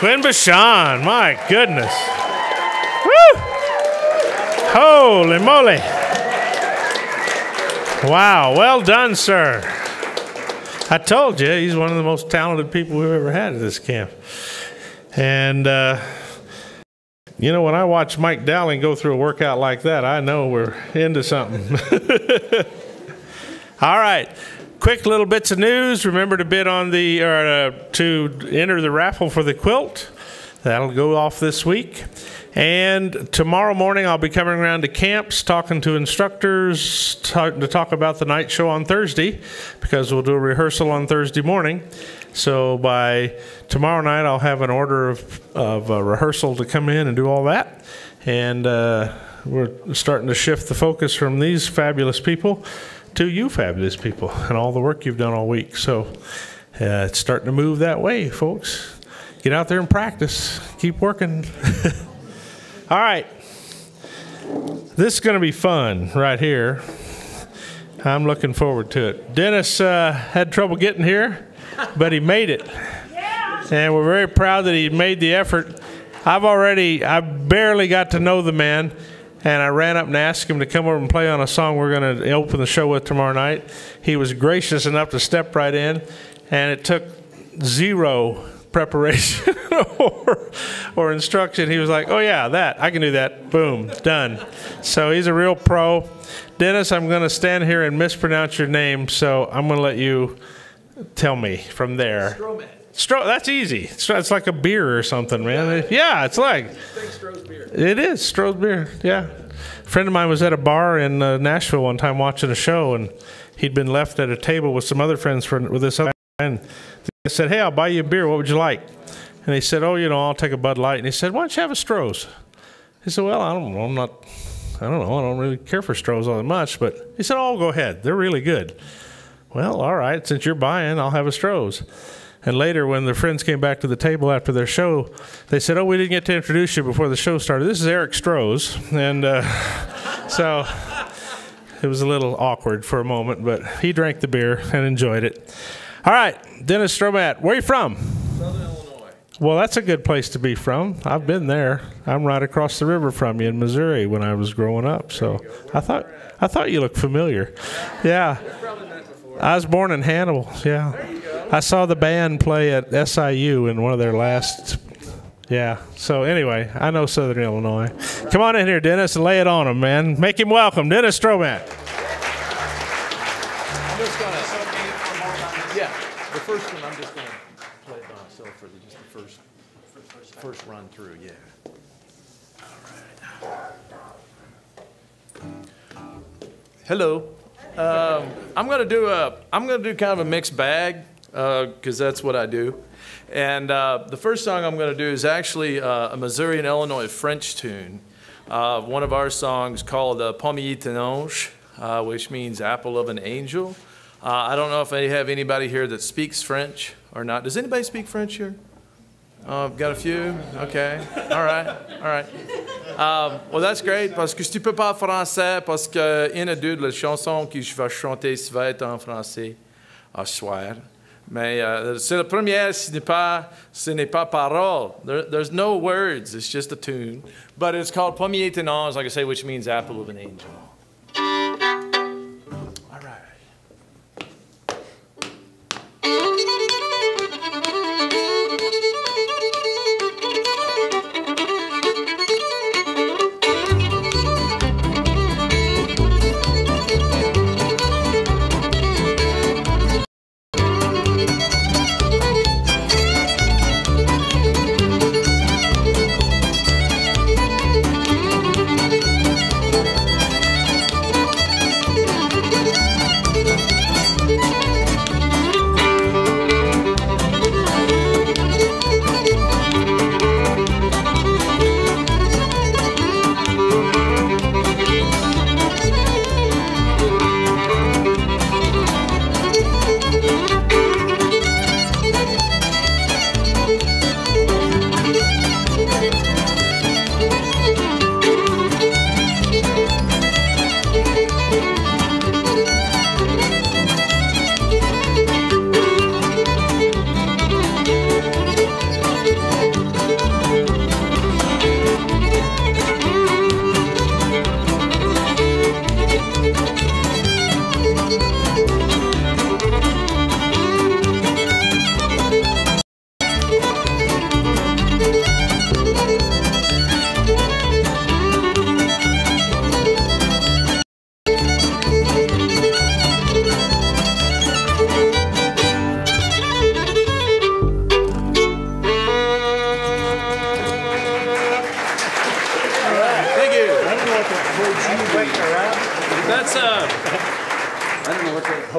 Quinn Bachand, my goodness. Woo! Holy moly. Wow, well done, sir. I told you, he's one of the most talented people we've ever had at this camp. And, you know, when I watch Mike Dowling go through a workout like that, I know we're into something. All right. Quick little bits of news. Remember to bid on to enter the raffle for the quilt. That'll go off this week. And tomorrow morning I'll be coming around to camps, talking to instructors, to talk about the night show on Thursday, because we'll do a rehearsal on Thursday morning. So by tomorrow night I'll have an order of rehearsal to come in and do all that. And we're starting to shift the focus from these fabulous people to you fabulous people and all the work you've done all week. So it's starting to move that way, folks. Get out there and practice. Keep working. All right. This is going to be fun right here. I'm looking forward to it. Dennis had trouble getting here, but he made it. And we're very proud that he made the effort. I barely got to know the man. And I ran up and asked him to come over and play on a song we're going to open the show with tomorrow night. He was gracious enough to step right in, and it took zero preparation or instruction. He was like, oh, yeah, I can do that. Boom, done. So he's a real pro. Dennis, I'm going to stand here and mispronounce your name, so I'm going to let you tell me from there. Stroughmatt. That's easy. It's like a beer or something, man. Yeah, it's like. It is Stroh's beer. Yeah. A friend of mine was at a bar in Nashville one time watching a show, and he'd been left at a table with some other friends with this other guy. And they said, "Hey, I'll buy you a beer. What would you like?" And he said, "Oh, I'll take a Bud Light." And he said, "Why don't you have a Stroh's?" He said, "Well, I don't know. I don't really care for Stroh's all that much." But he said, "Oh, go ahead. They're really good." Well, all right. Since you're buying, I'll have a Stroh's. And later, when their friends came back to the table after their show, they said, "Oh, we didn't get to introduce you before the show started. This is Eric Stroh's." And so it was a little awkward for a moment, but he drank the beer and enjoyed it. All right, Dennis Stroughmatt, where are you from? Southern Illinois. Well, that's a good place to be from. I've been there. I'm right across the river from you in Missouri when I was growing up. So I thought you looked familiar. Yeah. I was born in Hannibal. Yeah. I saw the band play at SIU in one of their last. Yeah. So anyway, I know Southern Illinois. Come on in here, Dennis, and lay it on him, man. Make him welcome, Dennis Stroughmatt. I'm just gonna. Yeah, the first one I'm just gonna play it by myself for just the first run through. Yeah. All right. Hello. I'm gonna do kind of a mixed bag because that's what I do. And the first song I'm going to do is actually a Missouri and Illinois French tune. One of our songs called Pommier d'Ange, which means apple of an angel. I don't know if I have anybody here that speaks French or not. Does anybody speak French here? Got a few? Okay. All right. Well, that's great parce que si tu peux pas français, parce que une ou deux de les chansons que je vais chanter, ça va être en français à soir. Mais c'est la première, ce n'est pas parole. There's no words, it's just a tune. But it's called Pommier d'Ange, like I say, which means apple of an angel. All right.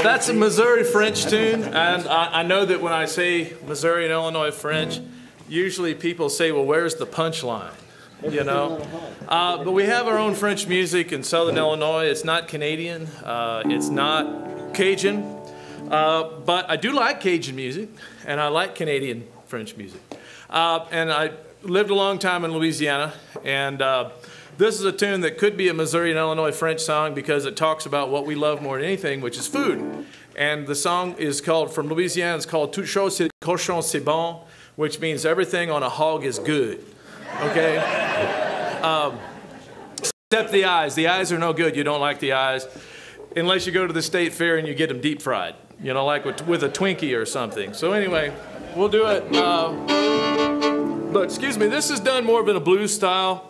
That's a Missouri French tune, and I know that when I say Missouri and Illinois French, usually people say, well, where's the punchline? You know? But we have our own French music in Southern Illinois. It's not Canadian. It's not Cajun. But I do like Cajun music, and I like Canadian French music. And I lived a long time in Louisiana, and this is a tune that could be a Missouri and Illinois French song because it talks about what we love more than anything, which is food. And the song is called, from Louisiana, it's called Toute chose c'est cochon c'est bon, which means everything on a hog is good, okay? Except the eyes. The eyes are no good. You don't like the eyes unless you go to the state fair and you get them deep fried, you know, like with a Twinkie or something. So anyway, we'll do it. But excuse me, this is done more of in a blues style.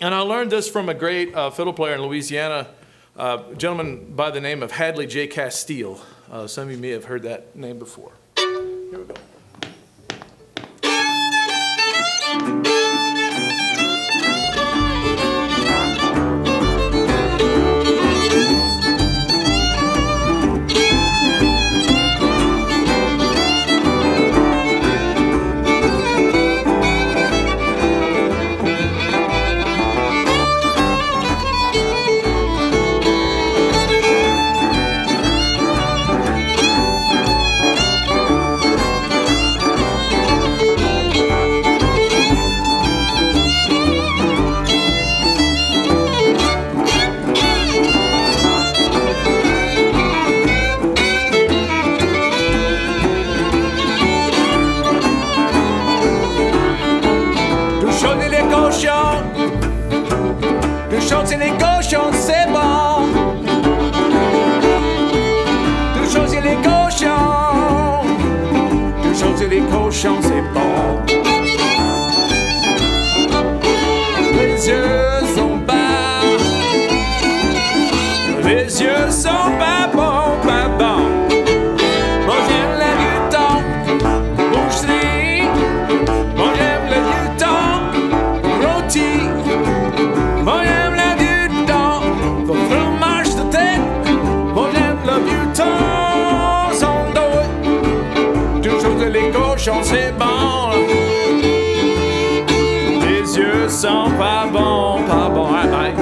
And I learned this from a great fiddle player in Louisiana, a gentleman by the name of Hadley J. Castile. Some of you may have heard that name before. Here we go. Touche les cochons, c'est bon. Touche les cochons. Touche les cochons, c'est bon. Les yeux sont bas. Les yeux sont pas bons, pas bons. Moi j'aime la luton, boucherie. Moi j'aime la luton, rôti. Moi j'aime la luton, fromage de tête. Moi j'aime la luton, sans doute. Toujours les cochons, c'est bon. Les yeux sont pas bons, pas bons. Aïe, aïe.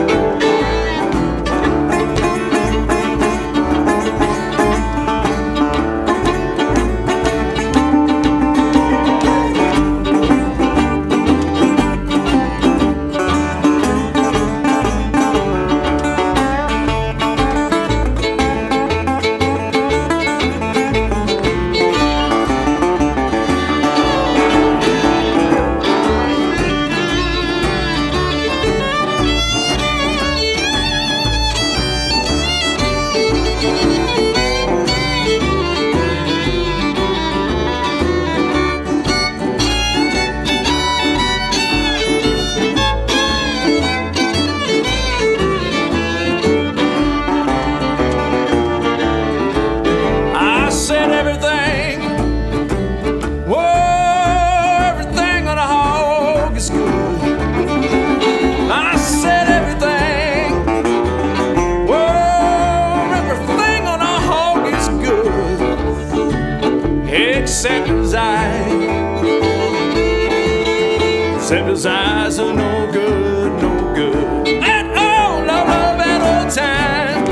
Except his eyes are no good, no good at all. I love that old time,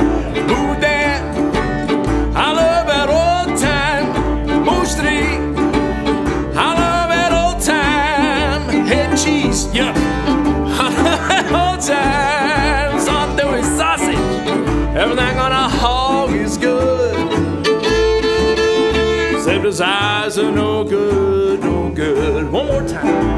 ooh that. I love that old time, Moose Street. I love that old time, head cheese, yeah. I love that old time, something with sausage. Everything on a hog is good. Except his eyes are no good, no good. One more time.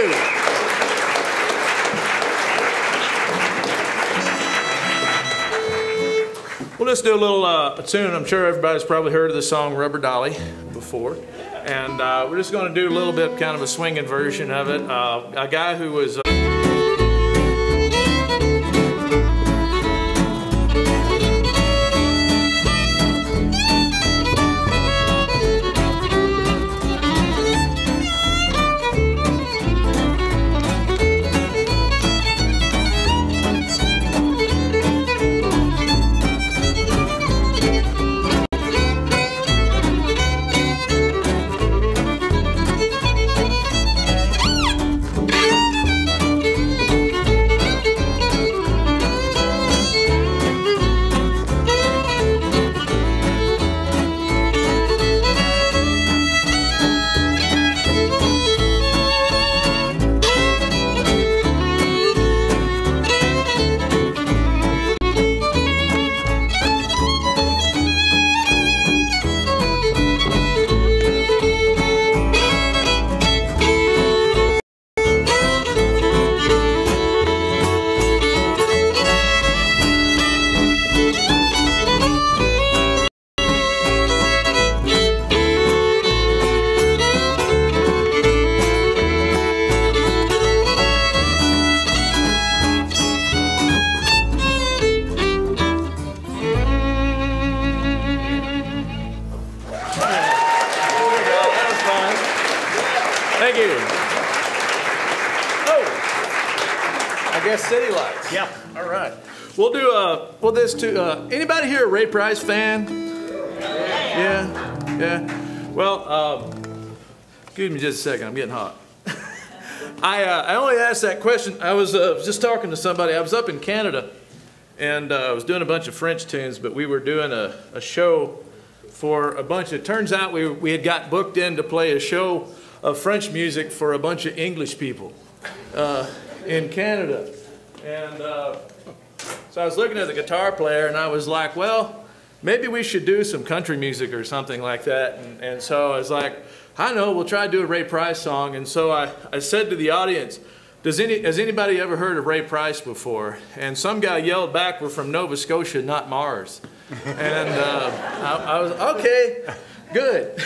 you. We'll just do a little tune. I'm sure everybody's probably heard of the song Rubber Dolly before. And we're just going to do a little bit, kind of a swinging version of it. A guy who was... Thank you. Oh, I guess City Lights. Yeah. All right. We'll do this too. Anybody here a Ray Price fan? Yeah. Well, excuse me just a second. I'm getting hot. I only asked that question. I was just talking to somebody. I was up in Canada, and I was doing a bunch of French tunes, but we were doing a show for a bunch of, turns out we had got booked in to play a show of French music for a bunch of English people in Canada. And so I was looking at the guitar player and I was like, well, maybe we should do some country music or something like that. And so I was like, I know, we'll try to do a Ray Price song. And so I said to the audience, has anybody ever heard of Ray Price before? And some guy yelled back, we're from Nova Scotia, not Mars. And I was, okay, good.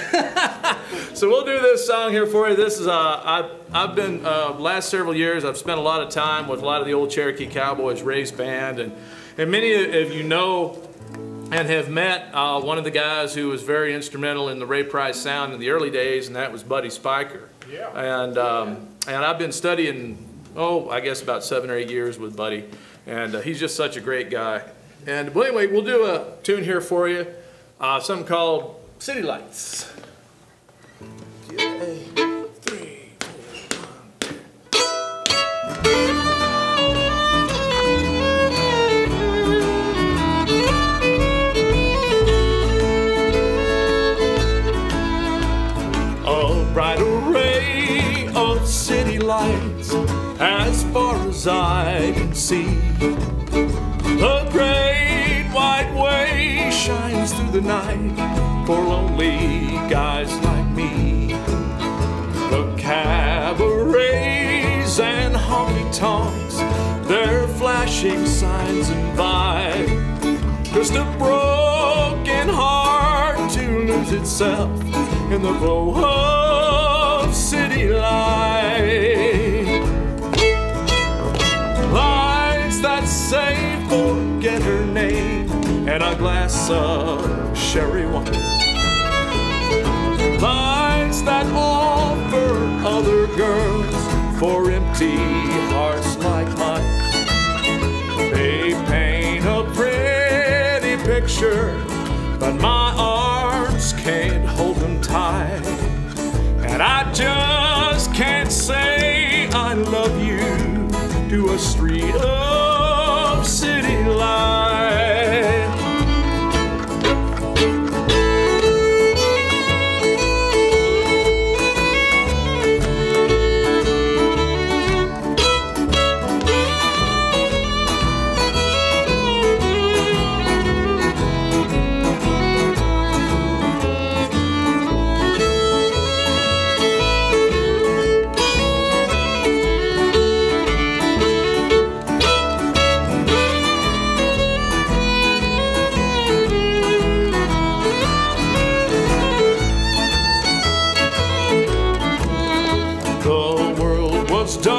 So we'll do this song here for you. This is, I've been, last several years, I've spent a lot of time with a lot of the old Cherokee Cowboys, Ray's band, and many of you know and have met one of the guys who was very instrumental in the Ray Price sound in the early days, and that was Buddy Spiker. Yeah. And I've been studying, I guess about 7 or 8 years with Buddy, and he's just such a great guy. And but anyway, we'll do a tune here for you, something called City Lights. A bright array of city lights as far as I can see. The great white way shines through the night for lonely guys like me. The cabarets and honky-tonks, their flashing signs invite just a broken heart to lose itself in the glow of city light. Lights that say forget her name and a glass of sherry wine. Lights that offer other girls for empty hearts like mine. They paint a pretty picture, but my arms can't hold them tight. And I just can't say I love you to a street of city light.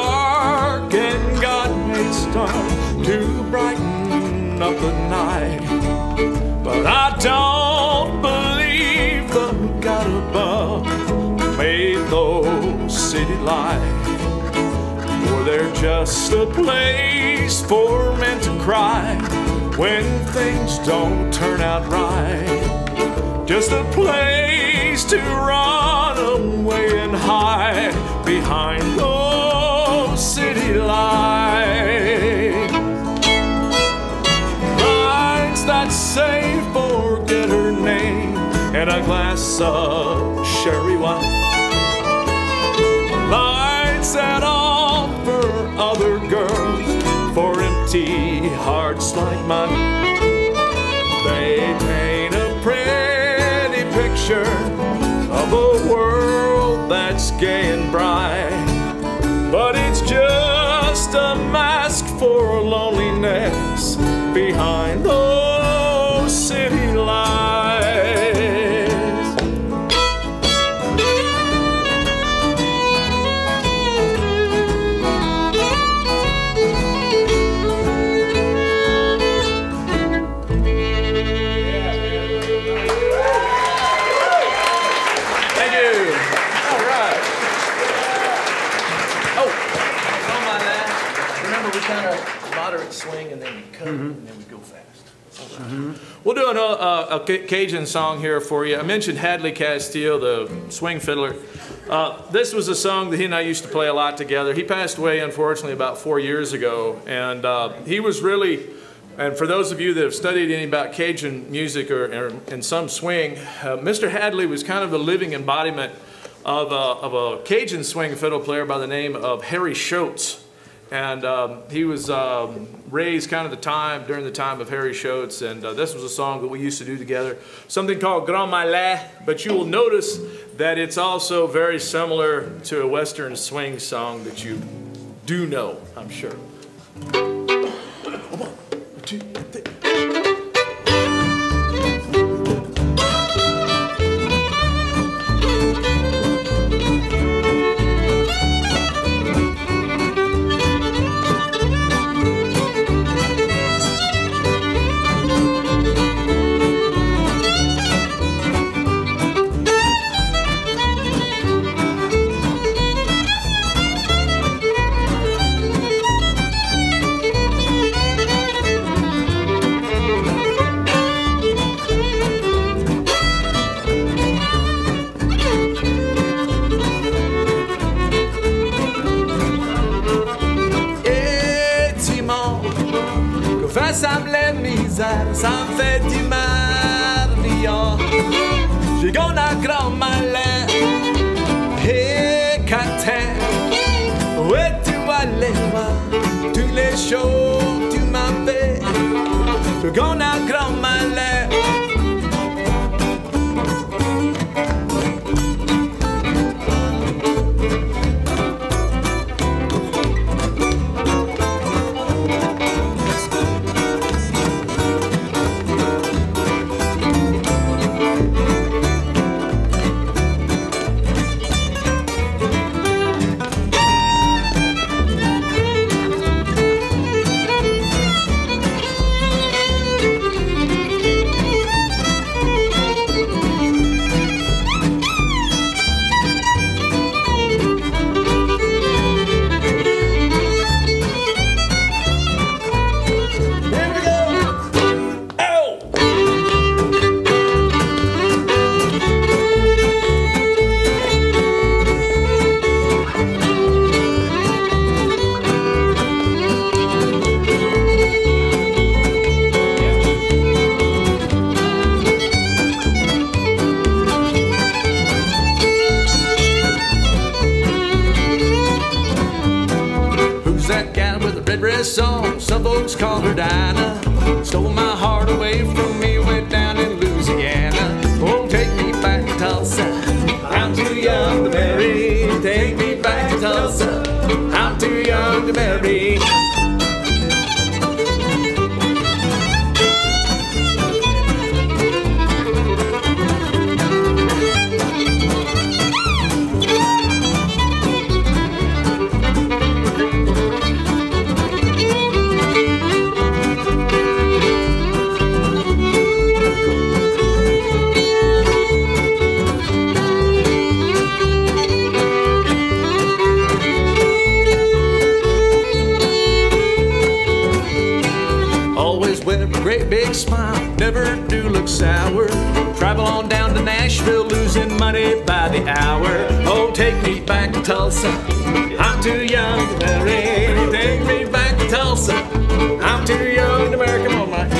dark and God made stars to brighten up the night. But I don't believe the God above made those city lights, for they're just a place for men to cry when things don't turn out right. Just a place to run away and hide behind those city lights. Lights that say forget her name and a glass of sherry wine. Lights that offer other girls for empty hearts like mine. They paint a pretty picture of a world that's gay and bright, but it's just a mask for loneliness behind those city lights. Swing and then cut and then we go fast. We'll do a Cajun song here for you. I mentioned Hadley Castile, the swing fiddler. This was a song that he and I used to play a lot together. He passed away, unfortunately, about 4 years ago. And he was really, and for those of you that have studied any about Cajun music or in some swing, Mr. Hadley was kind of the living embodiment of a Cajun swing fiddle player by the name of Harry Schultz. And he was raised kind of during the time of Harry Schultz, and this was a song that we used to do together, something called Grand Malais, but you will notice that it's also very similar to a Western swing song that you do know, I'm sure. 1, 2, 3. Ça me les misères, ça me fait du marillon. J'ai gagné un grand malin, et catin. Où tu vas les voir, tous les shows tu m'as fait. J'ai gagné un grand malin. Song. Some folks call her Dinah. Stole my heart away from me way down in Louisiana. Oh, take me back to Tulsa. I'm too young to marry. Take me back to Tulsa. I'm too young to marry. great big smile, never do look sour. Travel on down to Nashville, losing money by the hour. Oh, take me back to Tulsa, I'm too young to marry. Take me back to Tulsa, I'm too young to marry. Come on, Mike.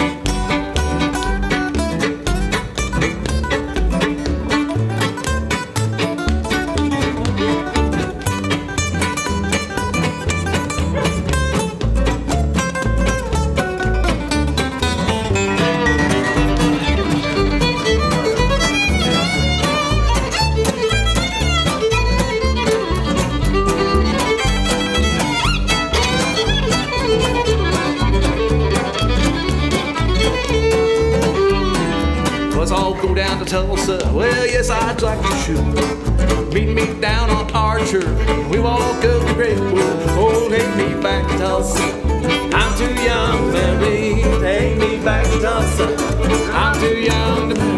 Down to Tulsa, well, yes, I'd like to shoot. Meet me down on Archer, we walk up the Great Wood. Oh, take me back to Tulsa, I'm too young to marry. Take me back to Tulsa, I'm too young to marry.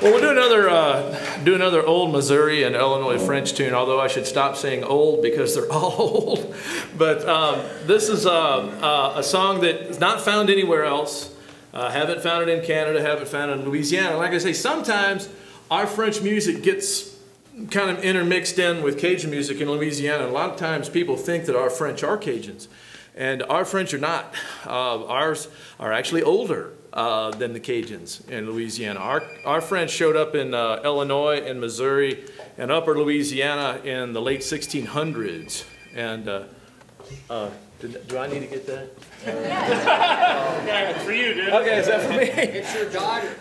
Well, we'll do another old Missouri and Illinois French tune, although I should stop saying old because they're all old. But this is a song that is not found anywhere else. Haven't found it in Canada, haven't found it in Louisiana. Like I say, sometimes our French music gets kind of intermixed in with Cajun music in Louisiana. And a lot of times people think that our French are Cajuns. And our French are not. Ours are actually older than the Cajuns in Louisiana. Our French showed up in Illinois and Missouri and upper Louisiana in the late 1600s. And do I need to get that? Yeah, it's for you, dude. Okay, is that for me? It's your daughter.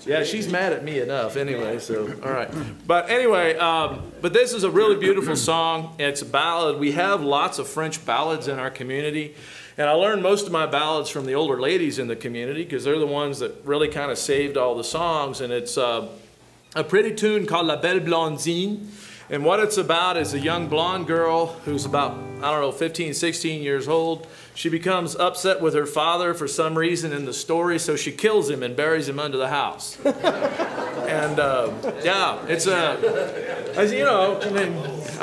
Yeah, she's mad at me enough anyway, so, all right. But anyway, but this is a really beautiful song. It's a ballad. We have lots of French ballads in our community. And I learned most of my ballads from the older ladies in the community because they're the ones that really kind of saved all the songs. And it's a pretty tune called La Belle Blondine. And what it's about is a young blonde girl who's about, I don't know, 15, 16 years old. She becomes upset with her father for some reason in the story, so she kills him and buries him under the house. And yeah, it's as you know, I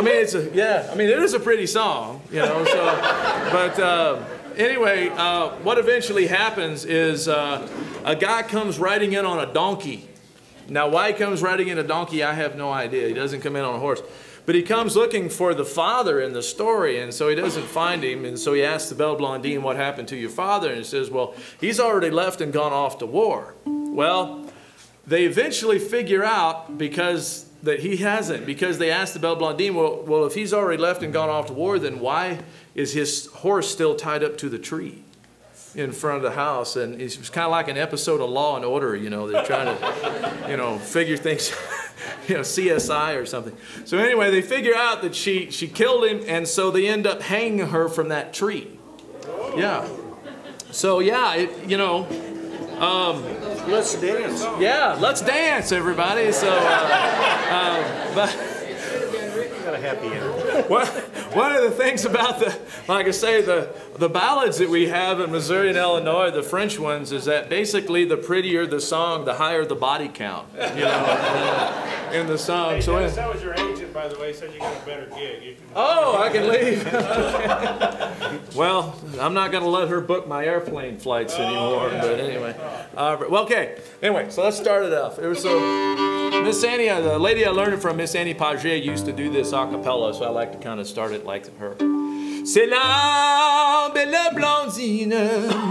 mean, it's a, yeah, I mean, it is a pretty song, you know. So, but anyway, what eventually happens is a guy comes riding in on a donkey. Now, why he comes riding in a donkey, I have no idea. He doesn't come in on a horse. But he comes looking for the father in the story, and so he doesn't find him. And so he asks the Belle Blondine, what happened to your father? And he says, well, he's already left and gone off to war. Well, they eventually figure out that he hasn't, because they asked the Belle Blondine, well, if he's already left and gone off to war, then why is his horse still tied up to the tree in front of the house? And it was kind of like an episode of Law and Order, you know. They're trying to, you know, figure things, you know, CSI or something. So anyway, they figure out that she killed him, and so they end up hanging her from that tree. Yeah. So yeah, you know. Let's dance. Yeah, let's dance, everybody. So, but. Got a happy ending. One of the things about like I say, the ballads that we have in Missouri and Illinois, the French ones, is that basically the prettier the song, the higher the body count, you know, in the song. Hey, so Dennis, that was your agent, by the way, said you got a better gig. You can... Oh, I can leave. Well, I'm not going to let her book my airplane flights anymore. But anyway, well, okay. Anyway, so let's start it off. It was Miss Annie, the lady I learned it from, Miss Annie Padilla, used to do this a cappella, so I like to kind of start it like her. C'est la belle blondine,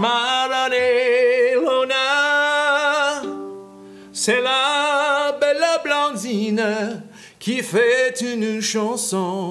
Maranelona. C'est la belle blondine qui fait une chanson.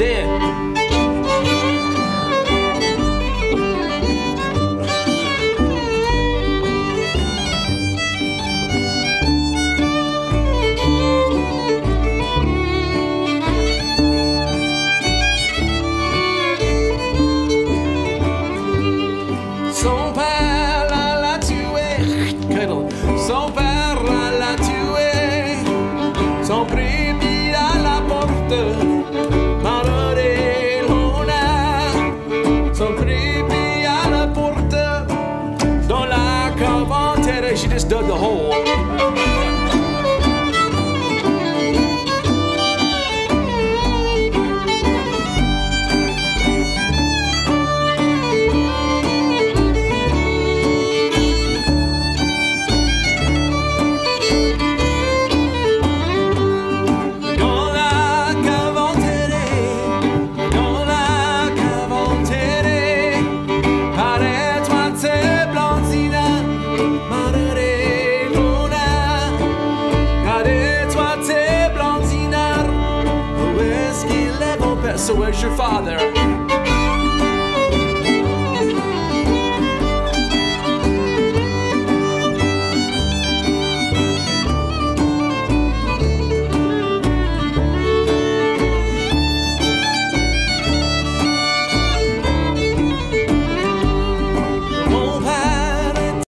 dead. Son père l'a tué, son père l'a tué, son primi à la porte, Marorelona, son primi à la porte, dans la cavante, she just dug the hole. So where's your father?